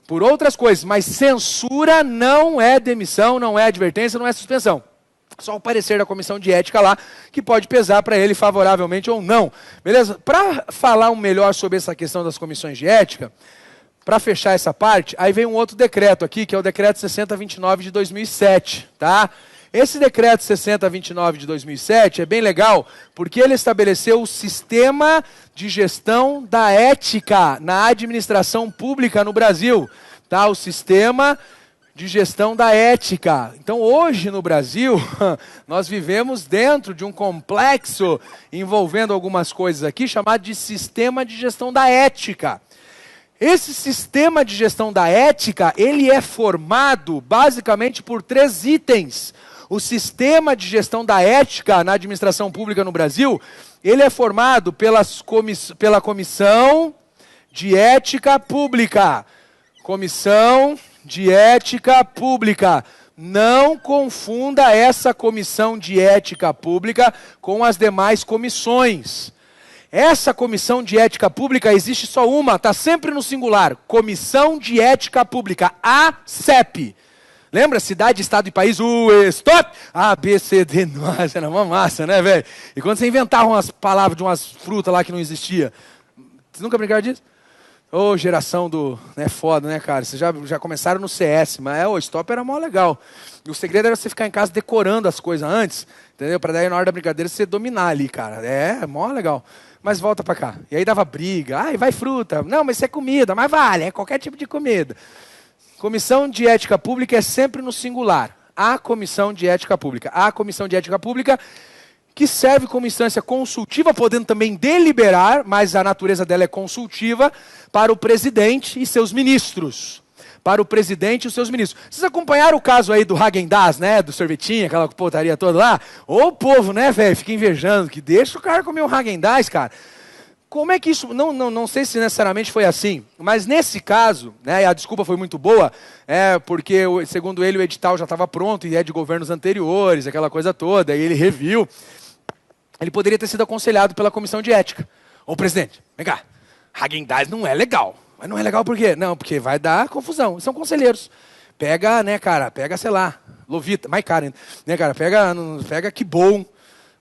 Por outras coisas, mas censura não é demissão, não é advertência, não é suspensão. Só o parecer da comissão de ética lá, que pode pesar para ele favoravelmente ou não. Beleza? Para falar melhor sobre essa questão das comissões de ética, para fechar essa parte, aí vem um outro decreto aqui, que é o decreto 6029 de 2007, tá? Esse decreto 6029 de 2007 é bem legal, porque ele estabeleceu o sistema de gestão da ética na administração pública no Brasil, tá? O sistema de gestão da ética. Então, hoje no Brasil, nós vivemos dentro de um complexo envolvendo algumas coisas aqui, chamado de sistema de gestão da ética. Esse sistema de gestão da ética, ele é formado basicamente por 3 itens. O sistema de gestão da ética na administração pública no Brasil, ele é formado pela Comissão de Ética Pública. Comissão de Ética Pública. Não confunda essa Comissão de Ética Pública com as demais comissões. Essa Comissão de Ética Pública existe só uma, está sempre no singular. Comissão de Ética Pública, ACEP. Lembra? Cidade, Estado e País, stop! A, B, C, D, nossa, era uma massa, né, velho? E quando você inventava umas palavras de umas frutas lá que não existia. Vocês nunca brincaram disso? Ô, geração do... É foda, né, cara? Vocês já começaram no CS, mas o stop era mó legal. E o segredo era você ficar em casa decorando as coisas antes, entendeu? Para daí na hora da brincadeira você dominar ali, cara. É mó legal. Mas volta pra cá. E aí dava briga. Ai, vai fruta. Não, mas isso é comida. Mas vale, é qualquer tipo de comida. Comissão de Ética Pública é sempre no singular. A Comissão de Ética Pública. A Comissão de Ética Pública que serve como instância consultiva, podendo também deliberar, mas a natureza dela é consultiva, para o presidente e seus ministros. Para o presidente e os seus ministros. Vocês acompanharam o caso aí do Häagen-Dazs, né? Do sorvetinho, aquela putaria toda lá? Ô povo, né, velho? Fica invejando, que deixa o cara comer um Häagen-Dazs, cara. Como é que isso... Não sei se necessariamente foi assim, mas nesse caso, né, a desculpa foi muito boa, porque, segundo ele, o edital já estava pronto e é de governos anteriores, aquela coisa toda, e ele reviu. Ele poderia ter sido aconselhado pela comissão de ética. Ô, presidente, vem cá, Häagen-Dazs não é legal. Mas não é legal por quê? Não, porque vai dar confusão. São conselheiros. Pega, né, cara, sei lá, Lovita, mais caro ainda. Né, cara, pega que bom.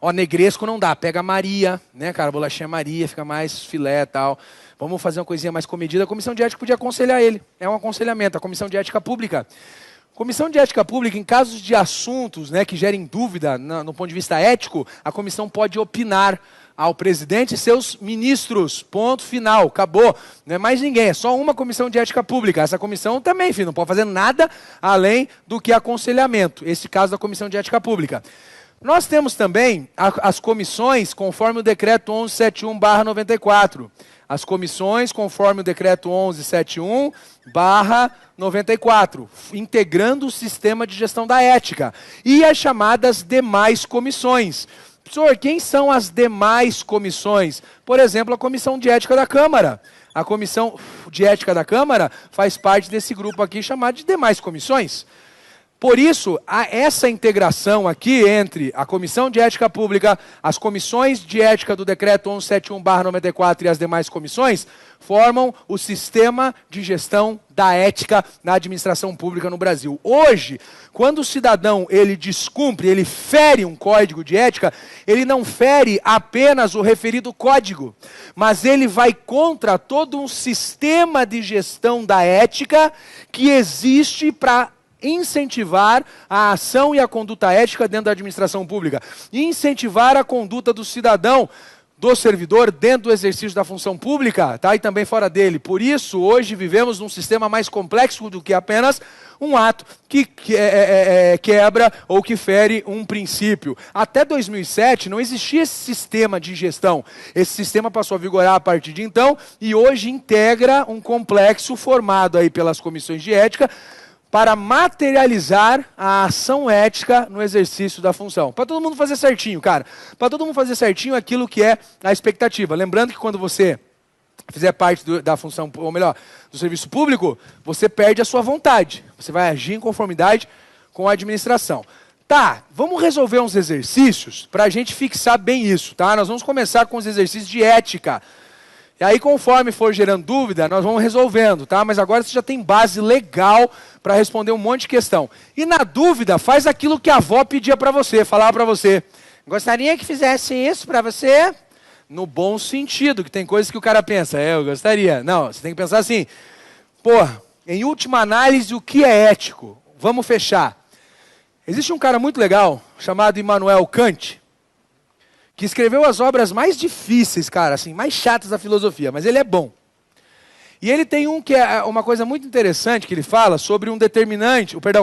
Ó, negresco não dá, pega Maria, né, cara, bolachinha Maria, fica mais filé e tal. Vamos fazer uma coisinha mais comedida. A comissão de ética podia aconselhar ele. É um aconselhamento, a comissão de ética pública. Comissão de ética pública, em casos de assuntos, né, que gerem dúvida no ponto de vista ético, a comissão pode opinar ao presidente e seus ministros. Ponto final, acabou. Não é mais ninguém, é só uma comissão de ética pública. Essa comissão também, filho, não pode fazer nada além do que aconselhamento. Esse caso da comissão de ética pública. Nós temos também as comissões conforme o decreto 1171/94. As comissões conforme o decreto 1171/94, integrando o sistema de gestão da ética. E as chamadas demais comissões. Professor, quem são as demais comissões? Por exemplo, a Comissão de Ética da Câmara. A Comissão de Ética da Câmara faz parte desse grupo aqui chamado de demais comissões. Por isso, há essa integração aqui entre a Comissão de Ética Pública, as comissões de ética do Decreto 1171/94 e as demais comissões, formam o sistema de gestão da ética na administração pública no Brasil. Hoje, quando o cidadão ele descumpre, ele fere um código de ética, ele não fere apenas o referido código, mas ele vai contra todo um sistema de gestão da ética que existe para incentivar a ação e a conduta ética dentro da administração pública, incentivar a conduta do cidadão, do servidor dentro do exercício da função pública, tá? E também fora dele. Por isso, hoje vivemos num sistema mais complexo do que apenas um ato que quebra ou que fere um princípio. Até 2007 não existia esse sistema de gestão. Esse sistema passou a vigorar a partir de então e hoje integra um complexo formado aí pelas comissões de ética para materializar a ação ética no exercício da função. Para todo mundo fazer certinho, cara. Para todo mundo fazer certinho aquilo que é a expectativa. Lembrando que quando você fizer parte da função, ou melhor, do serviço público, você perde a sua vontade. Você vai agir em conformidade com a administração. Tá, vamos resolver uns exercícios para a gente fixar bem isso, tá? Nós vamos começar com os exercícios de ética. E aí, conforme for gerando dúvida, nós vamos resolvendo, tá? Mas agora você já tem base legal para responder um monte de questão. E na dúvida, faz aquilo que a avó pedia para você, falava para você. Gostaria que fizesse isso para você? No bom sentido, que tem coisas que o cara pensa, eu gostaria. Não, você tem que pensar assim, porra, em última análise, o que é ético? Vamos fechar. Existe um cara muito legal, chamado Immanuel Kant, que escreveu as obras mais difíceis, cara, assim, mais chatas da filosofia, mas ele é bom. E ele tem um que é uma coisa muito interessante que ele fala sobre um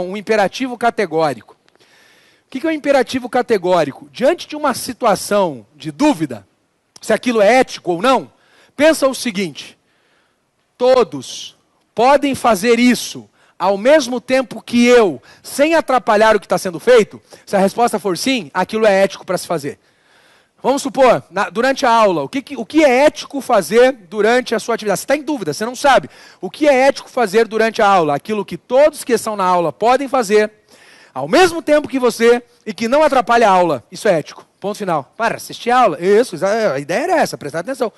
um imperativo categórico. O que é um imperativo categórico? Diante de uma situação de dúvida, se aquilo é ético ou não, pensa o seguinte: todos podem fazer isso ao mesmo tempo que eu, sem atrapalhar o que está sendo feito? Se a resposta for sim, aquilo é ético para se fazer. Vamos supor, durante a aula, o que é ético fazer durante a sua atividade? Você está em dúvida, você não sabe. O que é ético fazer durante a aula? Aquilo que todos que estão na aula podem fazer, ao mesmo tempo que você, e que não atrapalha a aula. Isso é ético. Ponto final. Para, assistir a aula. Isso, a ideia era essa, prestar atenção.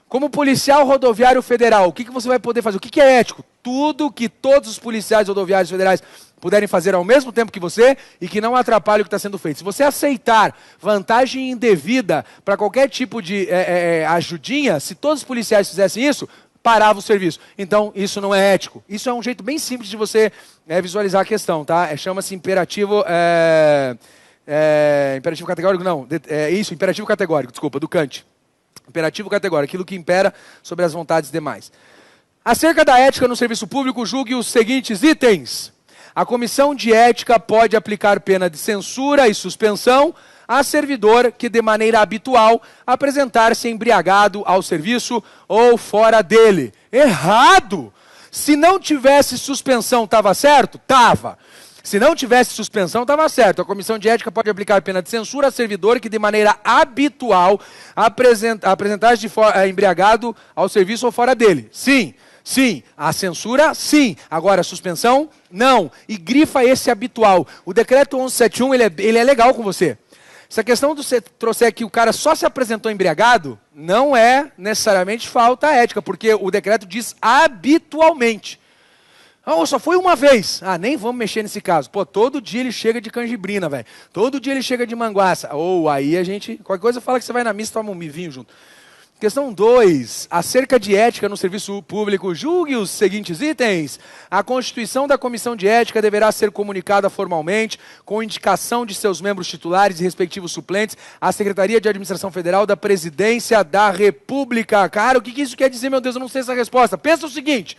Como policial rodoviário federal, o que você vai poder fazer? O que é ético? Tudo que todos os policiais rodoviários federais puderem fazer ao mesmo tempo que você e que não atrapalhe o que está sendo feito. Se você aceitar vantagem indevida para qualquer tipo de ajudinha, se todos os policiais fizessem isso, parava o serviço. Então, isso não é ético. Isso é um jeito bem simples de você visualizar a questão, tá? Chama-se imperativo... imperativo categórico, não. Imperativo categórico, desculpa, do Kant. Imperativo categórico, aquilo que impera sobre as vontades demais. Acerca da ética no serviço público, julgue os seguintes itens. A comissão de ética pode aplicar pena de censura e suspensão a servidor que, de maneira habitual, apresentar-se embriagado ao serviço ou fora dele. Errado! Se não tivesse suspensão, estava certo? Estava. Se não tivesse suspensão, estava certo. A comissão de ética pode aplicar pena de censura a servidor que, de maneira habitual, apresentar-se embriagado ao serviço ou fora dele. Sim. Sim. A censura, sim. Agora, a suspensão, não. E grifa esse habitual. O decreto 1171, ele é legal com você. Essa questão de você trouxer que o cara só se apresentou embriagado, não é necessariamente falta ética, porque o decreto diz habitualmente. Oh, só foi uma vez. Ah, nem vamos mexer nesse caso. Pô, todo dia ele chega de canjibrina, velho. Todo dia ele chega de manguaça. Ou aí a gente, qualquer coisa fala que você vai na missa e toma um vinho junto. Questão 2, acerca de ética no serviço público, julgue os seguintes itens. A constituição da comissão de ética deverá ser comunicada formalmente, com indicação de seus membros titulares e respectivos suplentes, à Secretaria de Administração Federal da Presidência da República. Cara, o que isso quer dizer, meu Deus? Eu não sei essa resposta. Pensa o seguinte,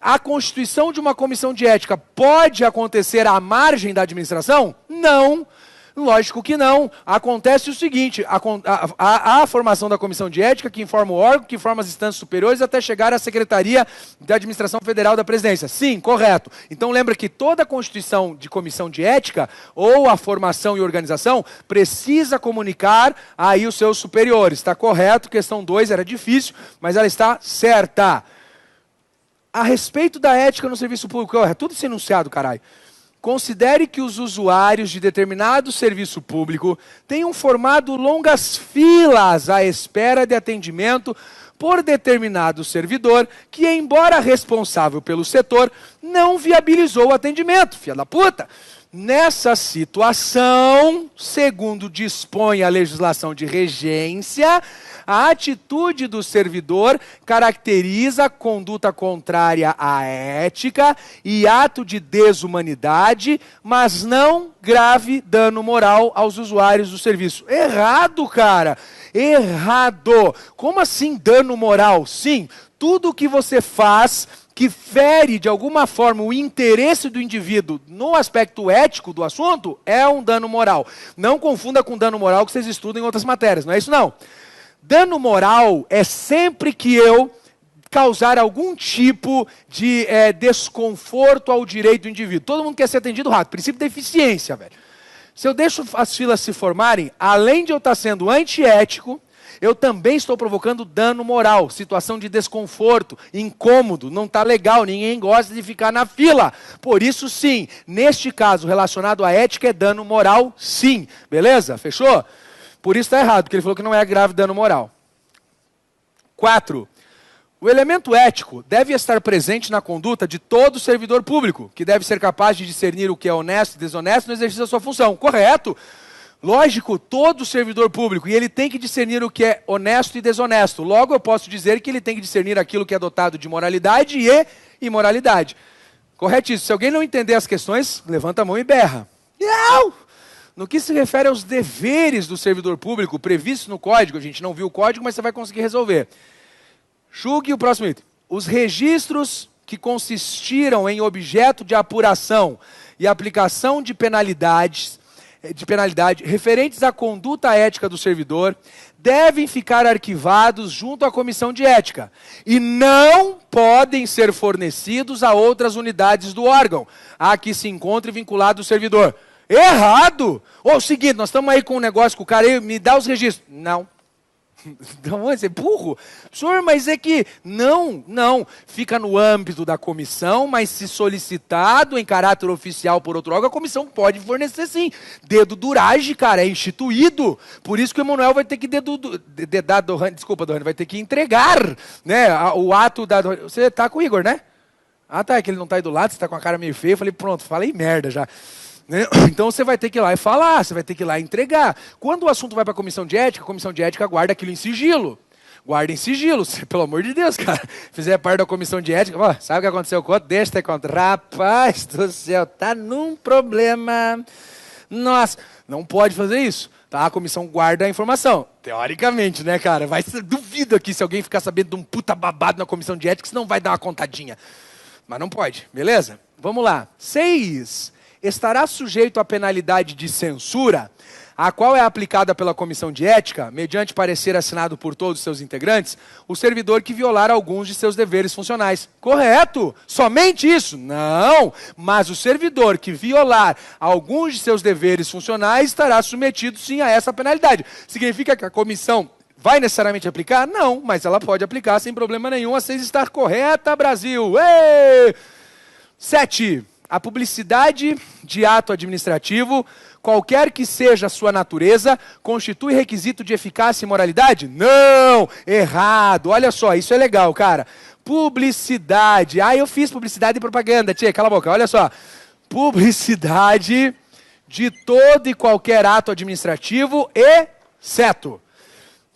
a constituição de uma comissão de ética pode acontecer à margem da administração? Não. Lógico que não. Acontece o seguinte, a formação da comissão de ética que informa o órgão, que informa as instâncias superiores até chegar à Secretaria da Administração Federal da Presidência. Sim, correto. Então lembra que toda a constituição de comissão de ética ou a formação e organização precisa comunicar aí os seus superiores. Está correto, questão 2 era difícil, mas ela está certa. A respeito da ética no serviço público, é tudo esse enunciado, caralho. considere que os usuários de determinado serviço público tenham formado longas filas à espera de atendimento por determinado servidor que, embora responsável pelo setor, não viabilizou o atendimento. Filha da puta! Nessa situação, segundo dispõe a legislação de regência, a atitude do servidor caracteriza conduta contrária à ética e ato de desumanidade, mas não grave dano moral aos usuários do serviço. Errado, cara! Errado! Como assim dano moral? Sim, tudo o que você faz que fere de alguma forma o interesse do indivíduo no aspecto ético do assunto é um dano moral. Não confunda com dano moral que vocês estudam em outras matérias, não é isso não. Dano moral é sempre que eu causar algum tipo de desconforto ao direito do indivíduo. Todo mundo quer ser atendido rápido, princípio da eficiência, velho. Se eu deixo as filas se formarem, além de eu estar sendo antiético, eu também estou provocando dano moral, situação de desconforto, incômodo, não está legal, ninguém gosta de ficar na fila. Por isso, sim, neste caso relacionado à ética é dano moral, sim. Beleza? Fechou? Por isso está errado, porque ele falou que não é grave dano moral. 4. O elemento ético deve estar presente na conduta de todo servidor público, que deve ser capaz de discernir o que é honesto e desonesto no exercício da sua função. Correto? Lógico, todo servidor público, e ele tem que discernir o que é honesto e desonesto. Logo, eu posso dizer que ele tem que discernir aquilo que é dotado de moralidade e imoralidade. Corretíssimo. Se alguém não entender as questões, levanta a mão e berra. Não! No que se refere aos deveres do servidor público previstos no código, a gente não viu o código, mas você vai conseguir resolver. Julgue o próximo item. Os registros que consistiram em objeto de apuração e aplicação de penalidade referentes à conduta ética do servidor devem ficar arquivados junto à comissão de ética e não podem ser fornecidos a outras unidades do órgão a que se encontre vinculado o servidor. Errado! Ou o seguinte, nós estamos aí com um negócio com o cara aí, me dá os registros. Não. Não, você é burro. Senhor, mas é que não. Fica no âmbito da comissão, mas se solicitado em caráter oficial por outro órgão, a comissão pode fornecer sim. Dedo duragem, cara, é instituído. Por isso que o Emanuel vai ter que vai ter que entregar, né, o ato da... Você tá com o Igor, né? Ah, tá, é que ele não tá aí do lado, você tá com a cara meio feia. Eu falei, pronto, falei merda já. Então você vai ter que ir lá e falar, você vai ter que ir lá e entregar. Quando o assunto vai para a comissão de ética guarda aquilo em sigilo. Guarda em sigilo, pelo amor de Deus, cara. Fizer parte da comissão de ética, ó, sabe o que aconteceu com o outro? Deixa ter conta. Rapaz do céu, tá num problema. Nossa, não pode fazer isso. Tá? A comissão guarda a informação. Teoricamente, né, cara? Duvido aqui se alguém ficar sabendo de um puta babado na comissão de ética, senão vai dar uma contadinha. Mas não pode, beleza? Vamos lá. 6. Estará sujeito à penalidade de censura, a qual é aplicada pela comissão de ética, mediante parecer assinado por todos os seus integrantes, o servidor que violar alguns de seus deveres funcionais. Correto? Somente isso? Não. Mas o servidor que violar alguns de seus deveres funcionais estará submetido sim a essa penalidade. Significa que a comissão vai necessariamente aplicar? Não, mas ela pode aplicar sem problema nenhum. A 6 está correta, Brasil. Ei! 7. A publicidade de ato administrativo, qualquer que seja a sua natureza, constitui requisito de eficácia e moralidade? Não! Errado! Olha só, isso é legal, cara. Publicidade. Ah, eu fiz publicidade e propaganda. Tia, cala a boca. Olha só. Publicidade de todo e qualquer ato administrativo, exceto.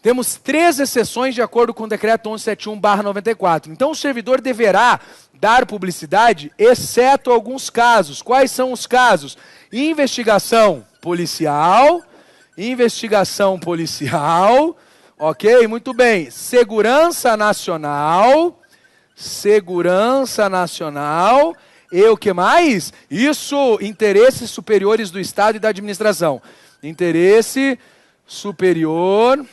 Temos 3 exceções de acordo com o decreto 1171/94. Então, o servidor deverá dar publicidade, exceto alguns casos. Quais são os casos? Investigação policial, ok, muito bem. Segurança nacional, e o que mais? Isso, interesses superiores do Estado e da administração. Interesses superiores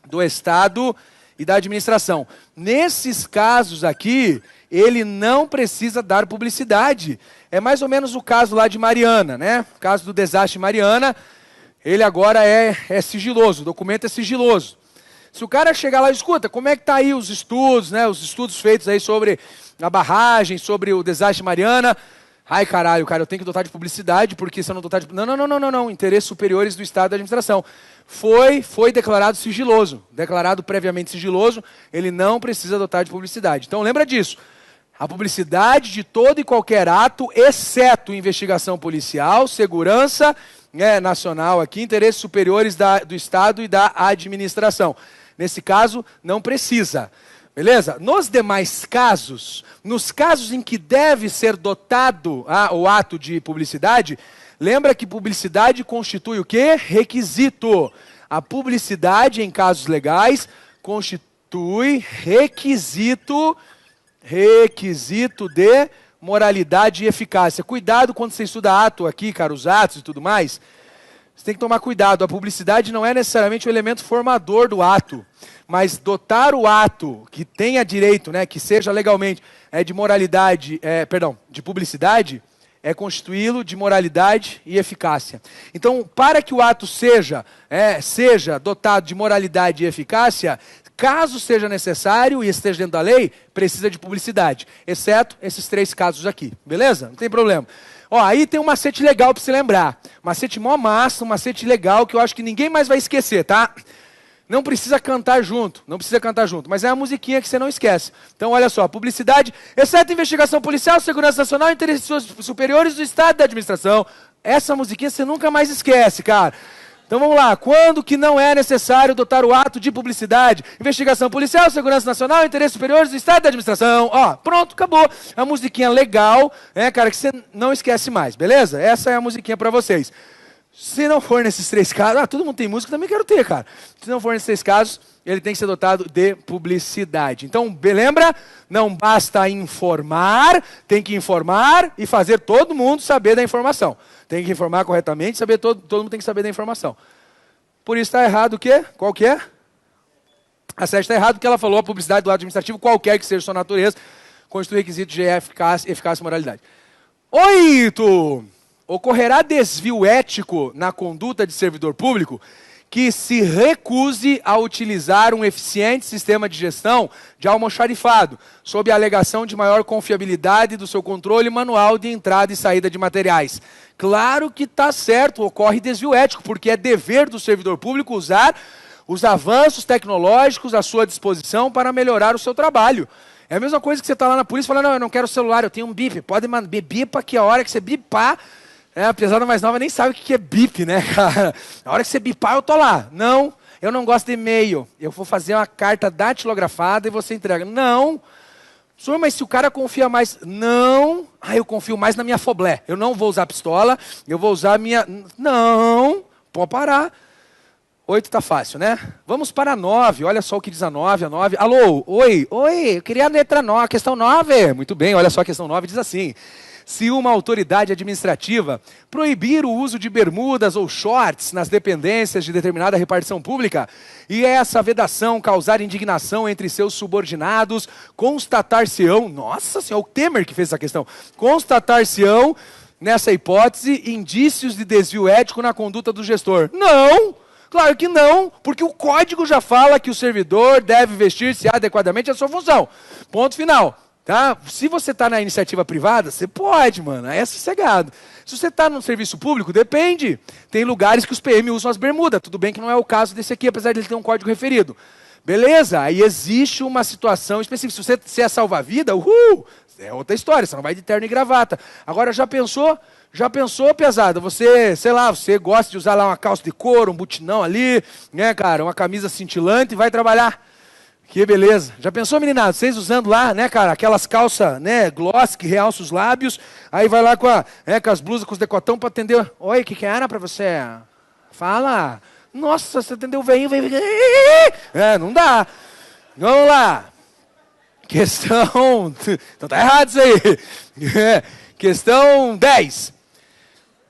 do Estado e da administração. Nesses casos aqui, ele não precisa dar publicidade. É mais ou menos o caso lá de Mariana, né? O caso do desastre de Mariana, ele agora é sigiloso, o documento é sigiloso. Se o cara chegar lá e escuta, como é que tá aí os estudos, né? Os estudos feitos aí sobre a barragem, sobre o desastre de Mariana. Ai, caralho, cara, eu tenho que dotar de publicidade, porque se eu não dotar de... Não. Interesses superiores do Estado da administração. Foi declarado sigiloso, declarado previamente sigiloso, ele não precisa dotar de publicidade. Então lembra disso. A publicidade de todo e qualquer ato, exceto investigação policial, segurança nacional aqui, interesses superiores do Estado e da administração. Nesse caso, não precisa. Beleza? Nos demais casos, nos casos em que deve ser dotado o ato de publicidade, lembra que publicidade constitui o quê? Requisito. A publicidade, em casos legais, constitui requisito de moralidade e eficácia. Cuidado quando você estuda ato aqui, cara, os atos e tudo mais. Você tem que tomar cuidado. A publicidade não é necessariamente o elemento formador do ato, mas dotar o ato que tenha direito, né, que seja legalmente de moralidade, de publicidade, é constituí-lo de moralidade e eficácia. Então, para que o ato seja dotado de moralidade e eficácia, caso seja necessário e esteja dentro da lei, precisa de publicidade, exceto esses 3 casos aqui, beleza? Não tem problema. Ó, aí tem um macete legal para se lembrar. Macete mó massa, um macete legal que eu acho que ninguém mais vai esquecer, tá? Não precisa cantar junto, mas é a musiquinha que você não esquece. Então, olha só, publicidade, exceto investigação policial, segurança nacional, interesses superiores do Estado e da administração. Essa musiquinha você nunca mais esquece, cara. Então vamos lá, quando que não é necessário dotar o ato de publicidade? Investigação policial, segurança nacional, interesses superiores do Estado e da administração. Ó, pronto, acabou. É uma musiquinha legal, cara, que você não esquece mais, beleza? Essa é a musiquinha para vocês. Se não for nesses 3 casos, todo mundo tem música, também quero ter, cara. Se não for nesses 3 casos, ele tem que ser dotado de publicidade. Então, lembra? Não basta informar, tem que informar e fazer todo mundo saber da informação. Tem que informar corretamente, saber todo mundo tem que saber da informação. Por isso está errado o quê? Qual que é? A Sérgio está errado porque ela falou a publicidade do ato administrativo, qualquer que seja sua natureza, constitui requisito de eficácia e moralidade. 8. Ocorrerá desvio ético na conduta de servidor público que se recuse a utilizar um eficiente sistema de gestão de almoxarifado, sob a alegação de maior confiabilidade do seu controle manual de entrada e saída de materiais. Claro que está certo, ocorre desvio ético, porque é dever do servidor público usar os avanços tecnológicos à sua disposição para melhorar o seu trabalho. É a mesma coisa que você está lá na polícia e fala, não, eu não quero celular, eu tenho um bip. Pode mandar, bipa que a hora que você bipar... a pesada mais nova nem sabe o que é bip, né, cara? Na hora que você bipar, eu tô lá. Não, eu não gosto de e-mail. Eu vou fazer uma carta datilografada e você entrega. Não. Senhor, mas se o cara confia mais... Não. Eu confio mais na minha Foblé. Eu não vou usar pistola, eu vou usar a minha... Não. Pode parar. 8 tá fácil, né? Vamos para 9. Olha só o que diz a 9. Alô? Oi, eu queria a letra 9, a questão 9. Muito bem, olha só a questão 9 diz assim... Se uma autoridade administrativa proibir o uso de bermudas ou shorts nas dependências de determinada repartição pública e essa vedação causar indignação entre seus subordinados, constatar-se-ão, nossa senhora, o Temer que fez essa questão, constatar-se-ão, nessa hipótese, indícios de desvio ético na conduta do gestor. Não! Claro que não, porque o código já fala que o servidor deve vestir-se adequadamente à sua função. Ponto final. Tá? Se você está na iniciativa privada, você pode, mano, é sossegado. Se você está no serviço público, depende. Tem lugares que os PM usam as bermudas. Tudo bem que não é o caso desse aqui, apesar de ele ter um código referido. Beleza? Aí existe uma situação específica. Se você é salva-vida, é outra história, você não vai de terno e gravata. Agora, já pensou, pesada? Você, sei lá, você gosta de usar lá uma calça de couro, um butinão ali, né, cara, uma camisa cintilante e vai trabalhar. Que beleza. Já pensou, meninada? Vocês usando lá, né, cara, aquelas calças, né, gloss, que realça os lábios, aí vai lá com as blusas, com os decotão para atender. Oi, o que era para você? Fala. Nossa, você atendeu o veinho. Não dá. Vamos lá. Questão... Então tá errado isso aí. Questão 10.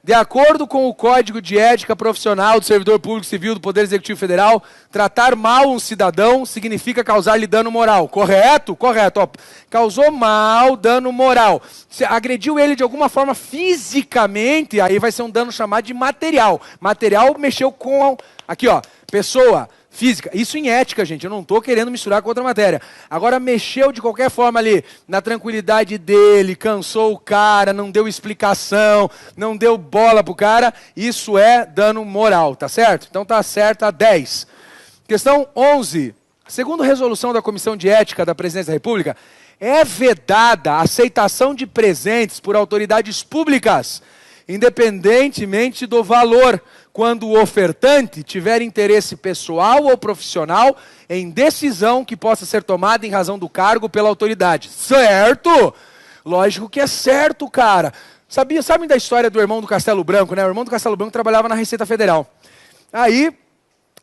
De acordo com o Código de Ética Profissional do Servidor Público Civil do Poder Executivo Federal, tratar mal um cidadão significa causar-lhe dano moral. Correto? Correto. Ó, causou mal, dano moral. Se agrediu ele de alguma forma fisicamente, aí vai ser um dano chamado de material. Material mexeu com... Aqui, ó. Pessoa física. Isso em ética, gente. Eu não estou querendo misturar com outra matéria. Agora, mexeu de qualquer forma ali na tranquilidade dele, cansou o cara, não deu explicação, não deu bola pro cara. Isso é dano moral, tá certo? Então tá certo a 10. Questão 11. Segundo resolução da Comissão de Ética da Presidência da República, é vedada a aceitação de presentes por autoridades públicas, independentemente do valor, quando o ofertante tiver interesse pessoal ou profissional em decisão que possa ser tomada em razão do cargo pela autoridade. Certo? Lógico que é certo, cara. Sabem da história do irmão do Castelo Branco, né? O irmão do Castelo Branco trabalhava na Receita Federal. Aí,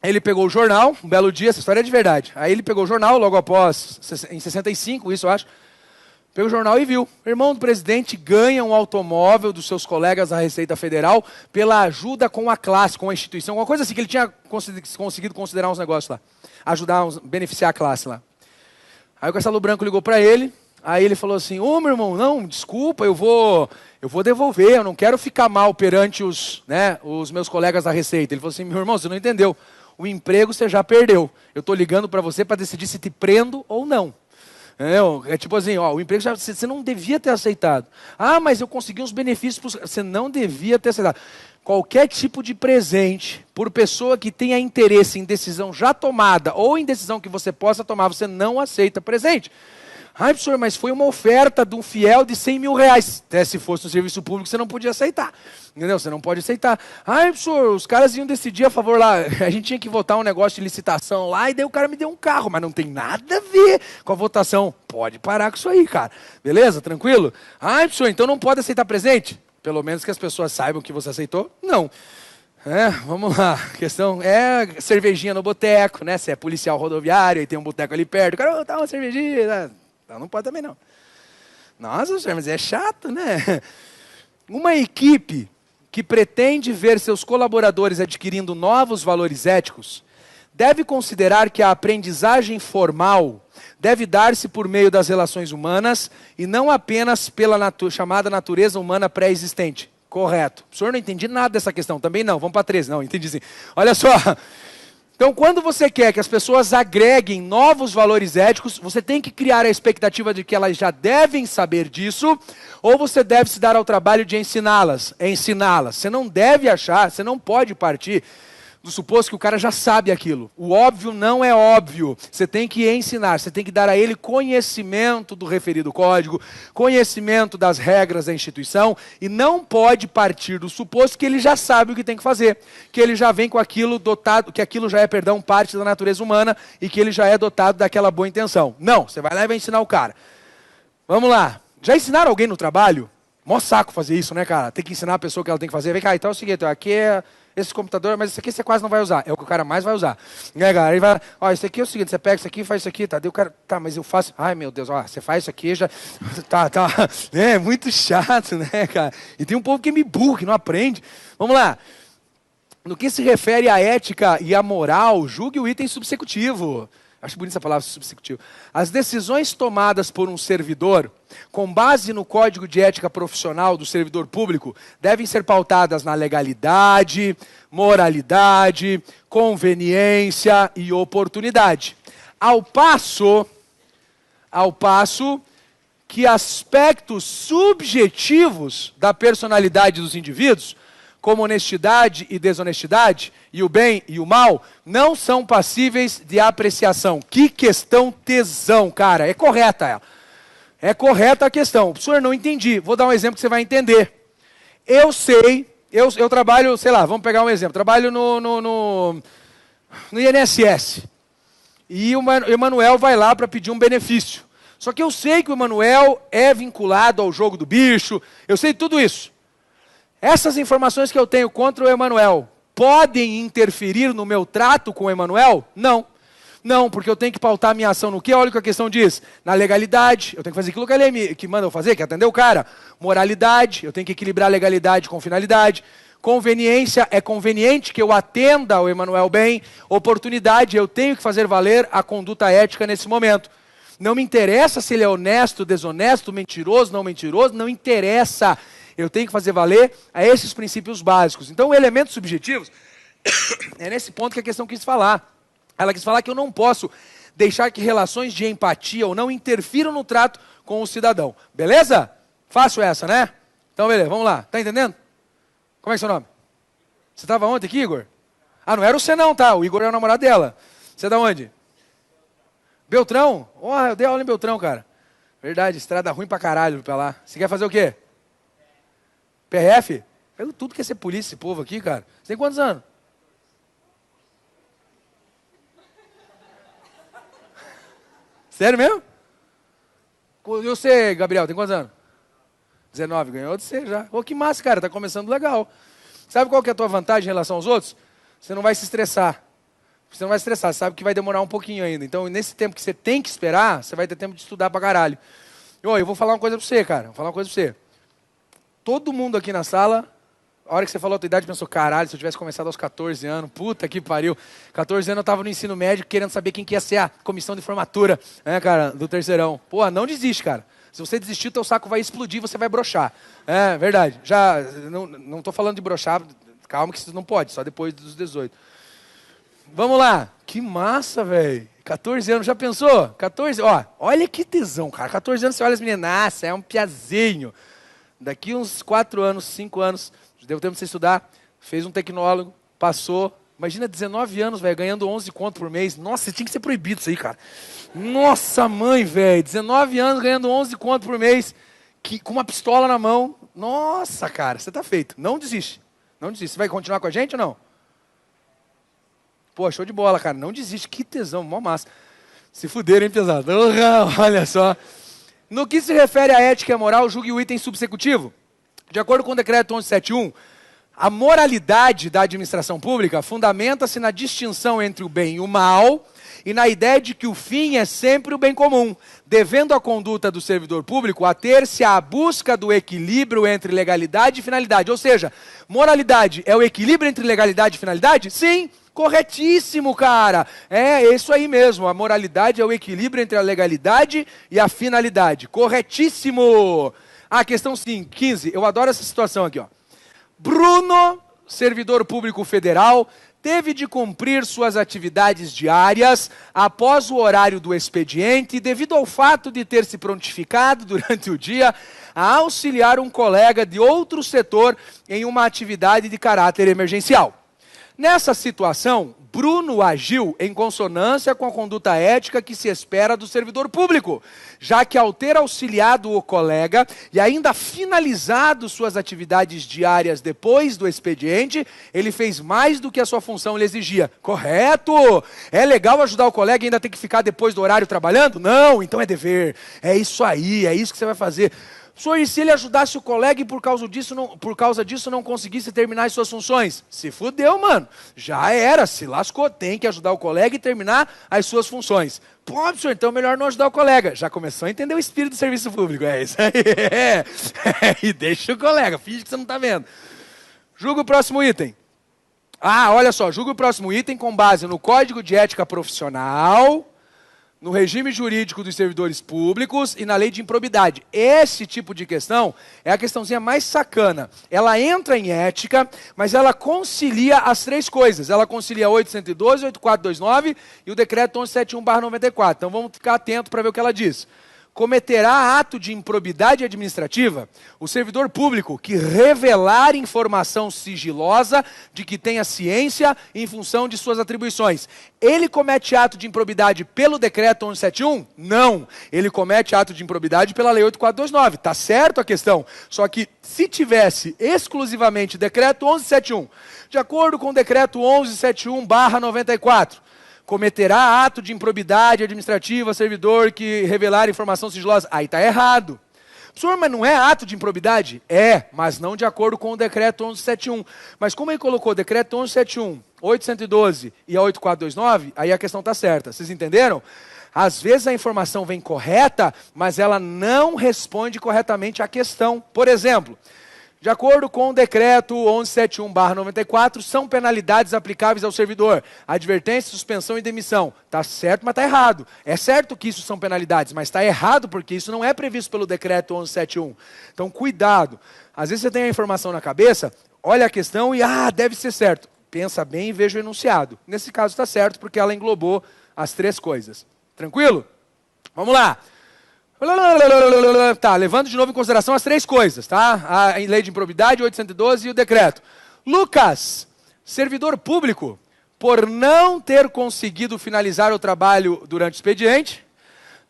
ele pegou o jornal, um belo dia, essa história é de verdade. Aí ele pegou o jornal, logo após, em 65, isso eu acho. Pegou o jornal e viu. O irmão do presidente ganha um automóvel dos seus colegas da Receita Federal pela ajuda com a classe, com a instituição, uma coisa assim que ele tinha conseguido considerar uns negócios lá. Ajudar, beneficiar a classe lá. Aí o Castelo Branco ligou para ele, aí ele falou assim, ô meu irmão, não, desculpa, eu vou devolver, eu não quero ficar mal perante os meus colegas da Receita. Ele falou assim, meu irmão, você não entendeu, o emprego você já perdeu. Eu estou ligando para você para decidir se te prendo ou não. É tipo assim, ó, o emprego você não devia ter aceitado. Ah, mas eu consegui uns benefícios. Você não devia ter aceitado. Qualquer tipo de presente, por pessoa que tenha interesse em decisão já tomada ou em decisão que você possa tomar, você não aceita presente. Ai, professor, mas foi uma oferta de um fiel de 100 mil reais. Até se fosse no serviço público, você não podia aceitar. Entendeu? Você não pode aceitar. Ai, professor, os caras iam decidir a favor lá. A gente tinha que votar um negócio de licitação lá, e daí o cara me deu um carro, mas não tem nada a ver com a votação. Pode parar com isso aí, cara. Beleza? Tranquilo? Ai, professor, então não pode aceitar presente? Pelo menos que as pessoas saibam que você aceitou? Não. Vamos lá. A questão é cervejinha no boteco, né? Você é policial rodoviário e tem um boteco ali perto. O cara, tá uma cervejinha, né? Não pode também não. Nossa, senhor, mas é chato, né? Uma equipe que pretende ver seus colaboradores adquirindo novos valores éticos deve considerar que a aprendizagem formal deve dar-se por meio das relações humanas e não apenas pela chamada natureza humana pré-existente. Correto. O senhor não entendi nada dessa questão. Também não. Vamos para 13. Não, entendi sim. Olha só. Então, quando você quer que as pessoas agreguem novos valores éticos, você tem que criar a expectativa de que elas já devem saber disso, ou você deve se dar ao trabalho de ensiná-las. Você não deve achar, você não pode partir do suposto que o cara já sabe aquilo. O óbvio não é óbvio. Você tem que ensinar, você tem que dar a ele conhecimento do referido código, conhecimento das regras da instituição, e não pode partir do suposto que ele já sabe o que tem que fazer, que ele já vem com aquilo dotado, que aquilo já é, parte da natureza humana e que ele já é dotado daquela boa intenção. Não, você vai lá e vai ensinar o cara. Vamos lá. Já ensinaram alguém no trabalho? Mó saco fazer isso, né, cara? Tem que ensinar a pessoa o que ela tem que fazer. Vem cá, então é o seguinte, aqui é esse computador, mas esse aqui você quase não vai usar. É o que o cara mais vai usar. Né, galera? Ele vai, ó, isso aqui é o seguinte, você pega isso aqui, faz isso aqui, tá? Daí o cara, tá, mas eu faço, ai meu Deus, ó, você faz isso aqui, já, tá. É muito chato, né, cara? E tem um povo que é meio burro, que não aprende. Vamos lá. No que se refere à ética e à moral, julgue o item subsecutivo. Acho bonita essa palavra, subsecutivo. As decisões tomadas por um servidor, com base no Código de Ética Profissional do servidor público, devem ser pautadas na legalidade, moralidade, conveniência e oportunidade. Ao passo que aspectos subjetivos da personalidade dos indivíduos, como honestidade e desonestidade, e o bem e o mal, não são passíveis de apreciação. Que questão tesão, cara. É correta ela. É correta a questão. Professor, não entendi. Vou dar um exemplo que você vai entender. Eu sei, eu trabalho, sei lá, vamos pegar um exemplo. Trabalho no INSS. E o Emanuel vai lá para pedir um benefício. Só que eu sei que o Emanuel é vinculado ao jogo do bicho. Eu sei tudo isso. Essas informações que eu tenho contra o Emanuel podem interferir no meu trato com o Emanuel? Não. Não, porque eu tenho que pautar a minha ação no quê? Olha o que a questão diz. Na legalidade, eu tenho que fazer aquilo que ele que manda eu fazer, que é atender o cara. Moralidade, eu tenho que equilibrar a legalidade com finalidade. Conveniência, é conveniente que eu atenda ao Emanuel bem. Oportunidade, eu tenho que fazer valer a conduta ética nesse momento. Não me interessa se ele é honesto, desonesto, mentiroso, não interessa. Eu tenho que fazer valer a esses princípios básicos. Então, elementos subjetivos, é nesse ponto que a questão quis falar. Ela quis falar que eu não posso deixar que relações de empatia ou não interfiram no trato com o cidadão. Beleza? Fácil essa, né? Então, beleza, vamos lá. Tá entendendo? Como é que é seu nome? Você estava ontem aqui, Igor? Ah, não era você não, tá? O Igor é o namorado dela. Você é da onde? Beltrão? Eu dei aula em Beltrão, cara. Verdade, estrada ruim pra caralho pra lá. Você quer fazer o quê? PRF? Eu tudo quer ser polícia, esse povo aqui, cara. Você tem quantos anos? Sério mesmo? E você, Gabriel, tem quantos anos? 19, ganhou de você já. Que massa, cara, tá começando legal. Sabe qual que é a tua vantagem em relação aos outros? Você não vai se estressar. Você não vai se estressar, sabe que vai demorar um pouquinho ainda. Então, nesse tempo que você tem que esperar, você vai ter tempo de estudar pra caralho. Eu vou falar uma coisa pra você, cara. Vou falar uma coisa pra você. Todo mundo aqui na sala, a hora que você falou a tua idade, pensou, caralho, se eu tivesse começado aos 14 anos, puta que pariu. 14 anos eu tava no ensino médio querendo saber quem que ia ser a comissão de formatura, né, cara, do terceirão. Porra, não desiste, cara. Se você desistir, o teu saco vai explodir, você vai broxar. É, verdade. Já, não tô falando de broxar, calma que isso não pode, só depois dos 18. Vamos lá. Que massa, velho. 14 anos, já pensou? 14, olha que tesão, cara. 14 anos, você olha as meninas, nossa, é um piazinho. Daqui uns 4 anos, 5 anos, deu tempo de você estudar, fez um tecnólogo, passou. Imagina 19 anos, velho, ganhando 11 conto por mês. Nossa, tinha que ser proibido isso aí, cara. Nossa, mãe, velho, 19 anos ganhando 11 conto por mês, com uma pistola na mão. Nossa, cara, você tá feito. Não desiste. Não desiste. Você vai continuar com a gente ou não? Pô, show de bola, cara. Não desiste. Que tesão, mó massa. Se fuderam, hein, pesado? Olha só. No que se refere à ética e à moral, julgue o item subsecutivo. De acordo com o decreto 1171, a moralidade da administração pública fundamenta-se na distinção entre o bem e o mal e na ideia de que o fim é sempre o bem comum, devendo a conduta do servidor público ater-se à busca do equilíbrio entre legalidade e finalidade. Ou seja, moralidade é o equilíbrio entre legalidade e finalidade? Sim. Corretíssimo, cara. É isso aí mesmo. A moralidade é o equilíbrio entre a legalidade e a finalidade. Corretíssimo. Questão 15. Eu adoro essa situação aqui, ó. Bruno, servidor público federal, teve de cumprir suas atividades diárias após o horário do expediente, devido ao fato de ter se prontificado durante o dia a auxiliar um colega de outro setor em uma atividade de caráter emergencial. Nessa situação, Bruno agiu em consonância com a conduta ética que se espera do servidor público, já que ao ter auxiliado o colega e ainda finalizado suas atividades diárias depois do expediente, ele fez mais do que a sua função lhe exigia. Correto? É legal ajudar o colega e ainda ter que ficar depois do horário trabalhando? Não, então é dever. É isso aí, é isso que você vai fazer. Senhor, e se ele ajudasse o colega e por causa disso não conseguisse terminar as suas funções? Se fudeu, mano. Já era, se lascou. Tem que ajudar o colega e terminar as suas funções. Pô, senhor, então melhor não ajudar o colega. Já começou a entender o espírito do serviço público. É isso aí. E deixa o colega, finge que você não está vendo. Julga o próximo item. Olha só, julga o próximo item com base no Código de Ética Profissional, no regime jurídico dos servidores públicos e na lei de improbidade. Esse tipo de questão é a questãozinha mais sacana. Ela entra em ética, mas ela concilia as três coisas. Ela concilia 812, 8429 e o decreto 1171/94. Então vamos ficar atento para ver o que ela diz. Cometerá ato de improbidade administrativa o servidor público que revelar informação sigilosa de que tenha ciência em função de suas atribuições. Ele comete ato de improbidade pelo decreto 1171? Não. Ele comete ato de improbidade pela lei 8429. Tá certo a questão? Só que se tivesse exclusivamente decreto 1171, de acordo com o decreto 1171/94, cometerá ato de improbidade administrativa servidor que revelar informação sigilosa. Aí está errado. Senhor, mas não é ato de improbidade? É, mas não de acordo com o decreto 1171. Mas como ele colocou o decreto 1171, 812 e a 8429, aí a questão está certa. Vocês entenderam? Às vezes a informação vem correta, mas ela não responde corretamente à questão. Por exemplo, de acordo com o decreto 1171/94, são penalidades aplicáveis ao servidor. Advertência, suspensão e demissão. Está certo, mas está errado. É certo que isso são penalidades, mas está errado porque isso não é previsto pelo decreto 1171. Então, cuidado. Às vezes você tem a informação na cabeça, olha a questão e, deve ser certo. Pensa bem e veja o enunciado. Nesse caso está certo, porque ela englobou as três coisas. Tranquilo? Vamos lá. Tá, levando de novo em consideração as três coisas, tá? A lei de improbidade, 812 e o decreto. Lucas, servidor público, por não ter conseguido finalizar o trabalho durante o expediente,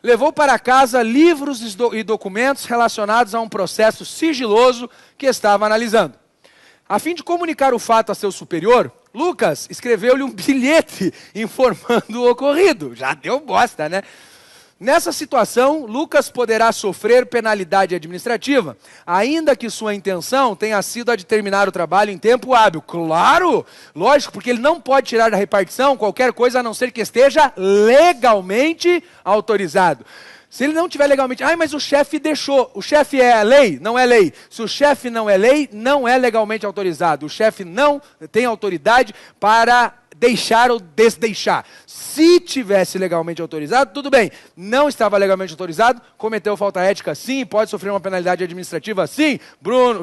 levou para casa livros e documentos relacionados a um processo sigiloso que estava analisando. A fim de comunicar o fato a seu superior, Lucas escreveu-lhe um bilhete informando o ocorrido. Já deu bosta, né? Nessa situação, Lucas poderá sofrer penalidade administrativa, ainda que sua intenção tenha sido a de terminar o trabalho em tempo hábil. Claro, lógico, porque ele não pode tirar da repartição qualquer coisa a não ser que esteja legalmente autorizado. Se ele não tiver legalmente... mas o chefe deixou. O chefe é lei? Não é lei. Se o chefe não é lei, não é legalmente autorizado. O chefe não tem autoridade para deixar ou desdeixar. Se tivesse legalmente autorizado, tudo bem. Não estava legalmente autorizado, cometeu falta ética, sim. Pode sofrer uma penalidade administrativa, sim.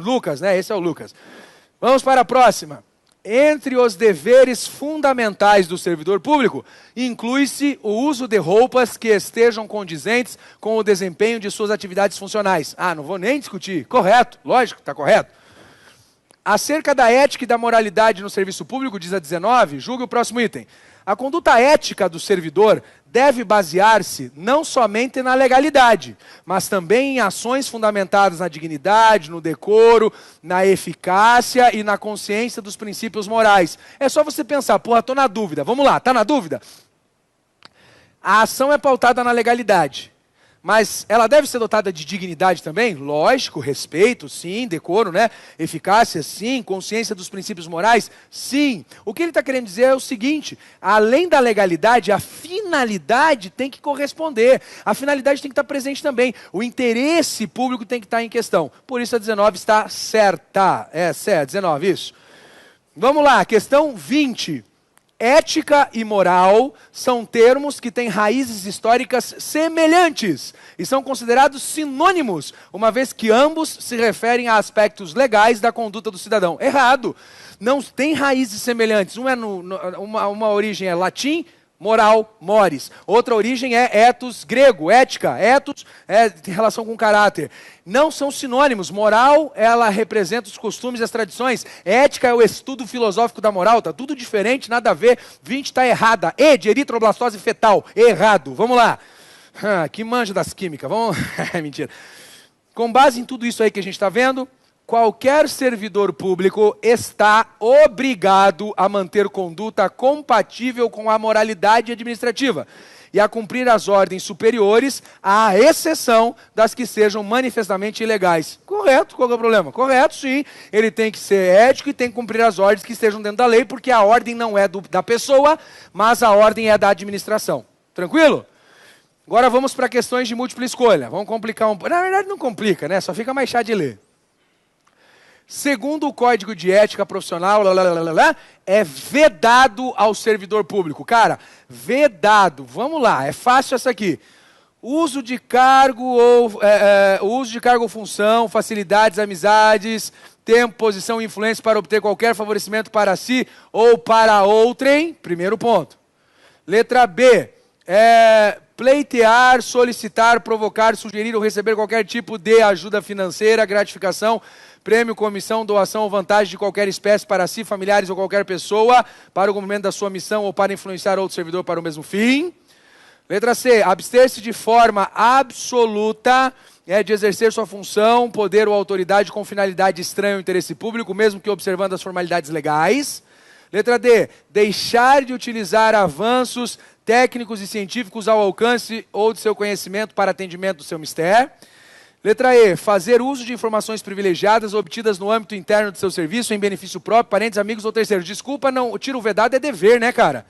Lucas, né? Esse é o Lucas. Vamos para a próxima. Entre os deveres fundamentais do servidor público, inclui-se o uso de roupas que estejam condizentes com o desempenho de suas atividades funcionais. Não vou nem discutir. Correto, lógico, está correto. Acerca da ética e da moralidade no serviço público, diz a 19, julgue o próximo item. A conduta ética do servidor deve basear-se não somente na legalidade, mas também em ações fundamentadas na dignidade, no decoro, na eficácia e na consciência dos princípios morais. É só você pensar, estou na dúvida. Vamos lá, está na dúvida? A ação é pautada na legalidade. Mas ela deve ser dotada de dignidade também? Lógico, respeito, sim, decoro, né? Eficácia, sim, consciência dos princípios morais, sim. O que ele está querendo dizer é o seguinte, além da legalidade, a finalidade tem que corresponder. A finalidade tem que estar presente também. O interesse público tem que estar em questão. Por isso a 19 está certa. É, certo, 19, isso. Vamos lá, questão 20. Ética e moral são termos que têm raízes históricas semelhantes e são considerados sinônimos, uma vez que ambos se referem a aspectos legais da conduta do cidadão. Errado. Não tem raízes semelhantes. Uma origem é latim, moral, mores. Outra origem é ethos, grego, ética. Ethos é em relação com caráter. Não são sinônimos. Moral, ela representa os costumes e as tradições. Ética é o estudo filosófico da moral. Tá tudo diferente, nada a ver. 20 está errada. E de eritroblastose fetal. Errado. Vamos lá. Que manja das químicas. Vamos... Mentira. Com base em tudo isso aí que a gente está vendo, qualquer servidor público está obrigado a manter conduta compatível com a moralidade administrativa e a cumprir as ordens superiores, à exceção das que sejam manifestamente ilegais. Correto, qual é o problema? Correto, sim. Ele tem que ser ético e tem que cumprir as ordens que estejam dentro da lei, porque a ordem não é da pessoa, mas a ordem é da administração. Tranquilo? Agora vamos para questões de múltipla escolha. Vamos complicar um pouco. Na verdade não complica, né? Só fica mais chato de ler. Segundo o Código de Ética Profissional, é vedado ao servidor público. Cara, vedado. Vamos lá, é fácil essa aqui. Uso de cargo ou função, facilidades, amizades, tempo, posição e influência para obter qualquer favorecimento para si ou para outrem. Primeiro ponto. Letra B. Pleitear, solicitar, provocar, sugerir ou receber qualquer tipo de ajuda financeira, gratificação, prêmio, comissão, doação ou vantagem de qualquer espécie para si, familiares ou qualquer pessoa, para o cumprimento da sua missão ou para influenciar outro servidor para o mesmo fim. Letra C. Abster-se de forma absoluta de exercer sua função, poder ou autoridade com finalidade estranha ao interesse público, mesmo que observando as formalidades legais. Letra D. Deixar de utilizar avanços técnicos e científicos ao alcance ou de seu conhecimento para atendimento do seu mistério. Letra E. Fazer uso de informações privilegiadas obtidas no âmbito interno do seu serviço em benefício próprio, parentes, amigos ou terceiros. Desculpa, não, o tiro vedado é dever, né, cara?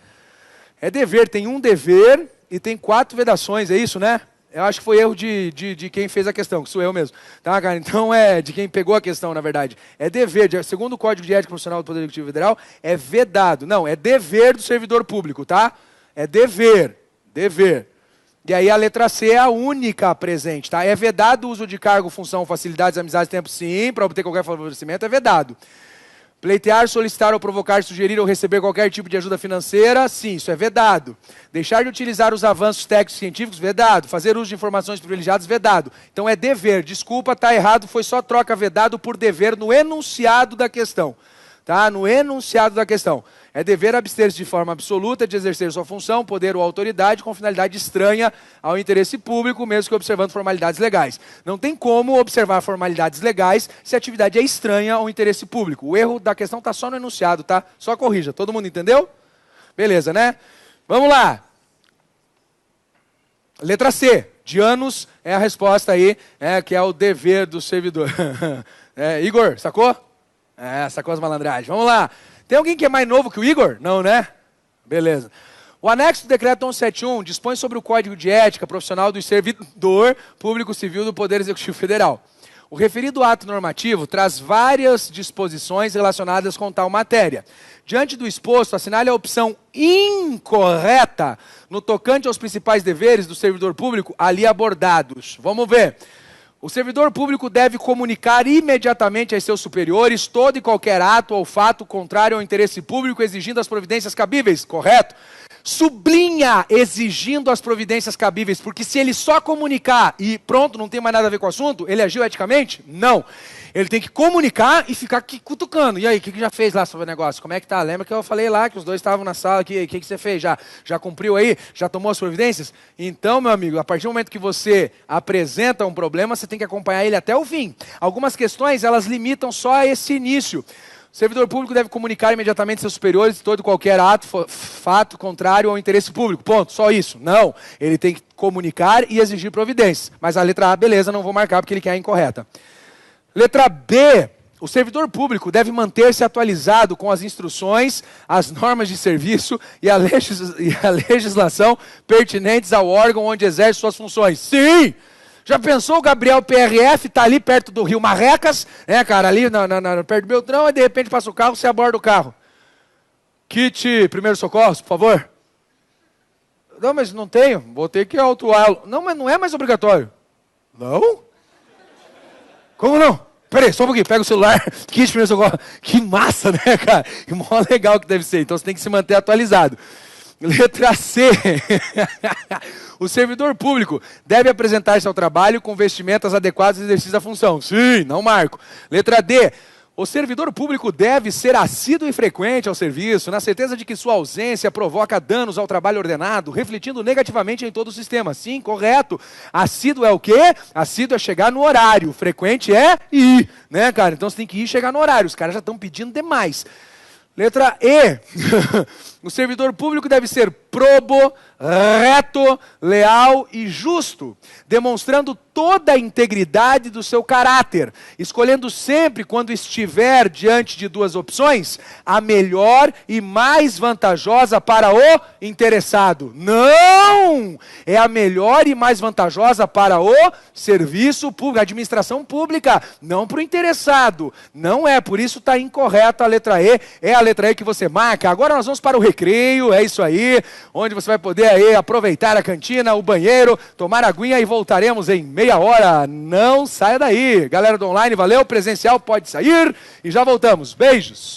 É dever, tem um dever e tem 4 vedações, é isso, né? Eu acho que foi erro de quem fez a questão, que sou eu mesmo. Tá, cara? Então é de quem pegou a questão, na verdade. É dever, segundo o Código de Ética Profissional do Poder Executivo Federal, é vedado. Não, é dever do servidor público, tá? É dever, dever. E aí a letra C é a única presente, tá? É vedado o uso de cargo, função, facilidades, amizades, tempo, sim, para obter qualquer favorecimento, é vedado. Pleitear, solicitar ou provocar, sugerir ou receber qualquer tipo de ajuda financeira, sim, isso é vedado. Deixar de utilizar os avanços técnicos científicos, vedado. Fazer uso de informações privilegiadas, vedado. Então é dever. Desculpa, tá errado, foi só troca vedado por dever no enunciado da questão. Tá? No enunciado da questão. É dever abster-se de forma absoluta de exercer sua função, poder ou autoridade com finalidade estranha ao interesse público, mesmo que observando formalidades legais. Não tem como observar formalidades legais se a atividade é estranha ao interesse público. O erro da questão está só no enunciado, tá? Só corrija. Todo mundo entendeu? Beleza, né? Vamos lá. Letra C. De anos é a resposta aí, que é o dever do servidor. Igor, sacou? Sacou as malandragens. Vamos lá. Tem alguém que é mais novo que o Igor? Não, né? Beleza. O anexo do decreto 1171 dispõe sobre o Código de Ética Profissional do Servidor Público Civil do Poder Executivo Federal. O referido ato normativo traz várias disposições relacionadas com tal matéria. Diante do exposto, assinale a opção incorreta no tocante aos principais deveres do servidor público ali abordados. Vamos ver. O servidor público deve comunicar imediatamente aos seus superiores todo e qualquer ato ou fato contrário ao interesse público, exigindo as providências cabíveis, correto? Sublinha exigindo as providências cabíveis, porque se ele só comunicar e pronto, não tem mais nada a ver com o assunto, ele agiu eticamente? Não. Ele tem que comunicar e ficar aqui cutucando. E aí, o que já fez lá sobre o negócio? Como é que tá? Lembra que eu falei lá que os dois estavam na sala aqui? O que você fez? Já cumpriu aí? Já tomou as providências? Então, meu amigo, a partir do momento que você apresenta um problema, você tem que acompanhar ele até o fim. Algumas questões, elas limitam só a esse início. O servidor público deve comunicar imediatamente seus superiores todo e qualquer ato, fato contrário ao interesse público. Ponto. Só isso. Não. Ele tem que comunicar e exigir providências. Mas a letra A, beleza, não vou marcar porque ele quer a incorreta. Letra B. O servidor público deve manter-se atualizado com as instruções, as normas de serviço e a legislação pertinentes ao órgão onde exerce suas funções. Sim! Já pensou o Gabriel PRF, tá ali perto do Rio Marrecas, né, cara, ali perto do Beltrão, e de repente passa o carro, você aborda o carro. Kit primeiros socorros, por favor. Não, mas não tenho, vou ter que autuá-lo. Não, mas não é mais obrigatório. Não? Como não? Peraí, só um pouquinho, pega o celular, kit primeiros socorros. Que massa, né, cara? Que mó legal que deve ser, então você tem que se manter atualizado. Letra C. O servidor público deve apresentar-se ao trabalho com vestimentas adequadas ao exercício da função. Sim, não marco. Letra D. O servidor público deve ser assíduo e frequente ao serviço, na certeza de que sua ausência provoca danos ao trabalho ordenado, refletindo negativamente em todo o sistema. Sim, correto. Assíduo é o quê? Assíduo é chegar no horário. Frequente é ir, né, cara? Então você tem que ir e chegar no horário. Os caras já estão pedindo demais. Letra E. O servidor público deve ser probo, reto, leal e justo, demonstrando toda a integridade do seu caráter, escolhendo sempre, quando estiver diante de duas opções, a melhor e mais vantajosa para o interessado. Não! É a melhor e mais vantajosa para o serviço público, a administração pública, não para o interessado. Não é, por isso está incorreta a letra E, é a letra E que você marca. Agora nós vamos para o recreio, é isso aí, onde você vai poder aí aproveitar a cantina, o banheiro, tomar aguinha e voltaremos em meia hora. Não saia daí. Galera do online, valeu, presencial pode sair e já voltamos. Beijos.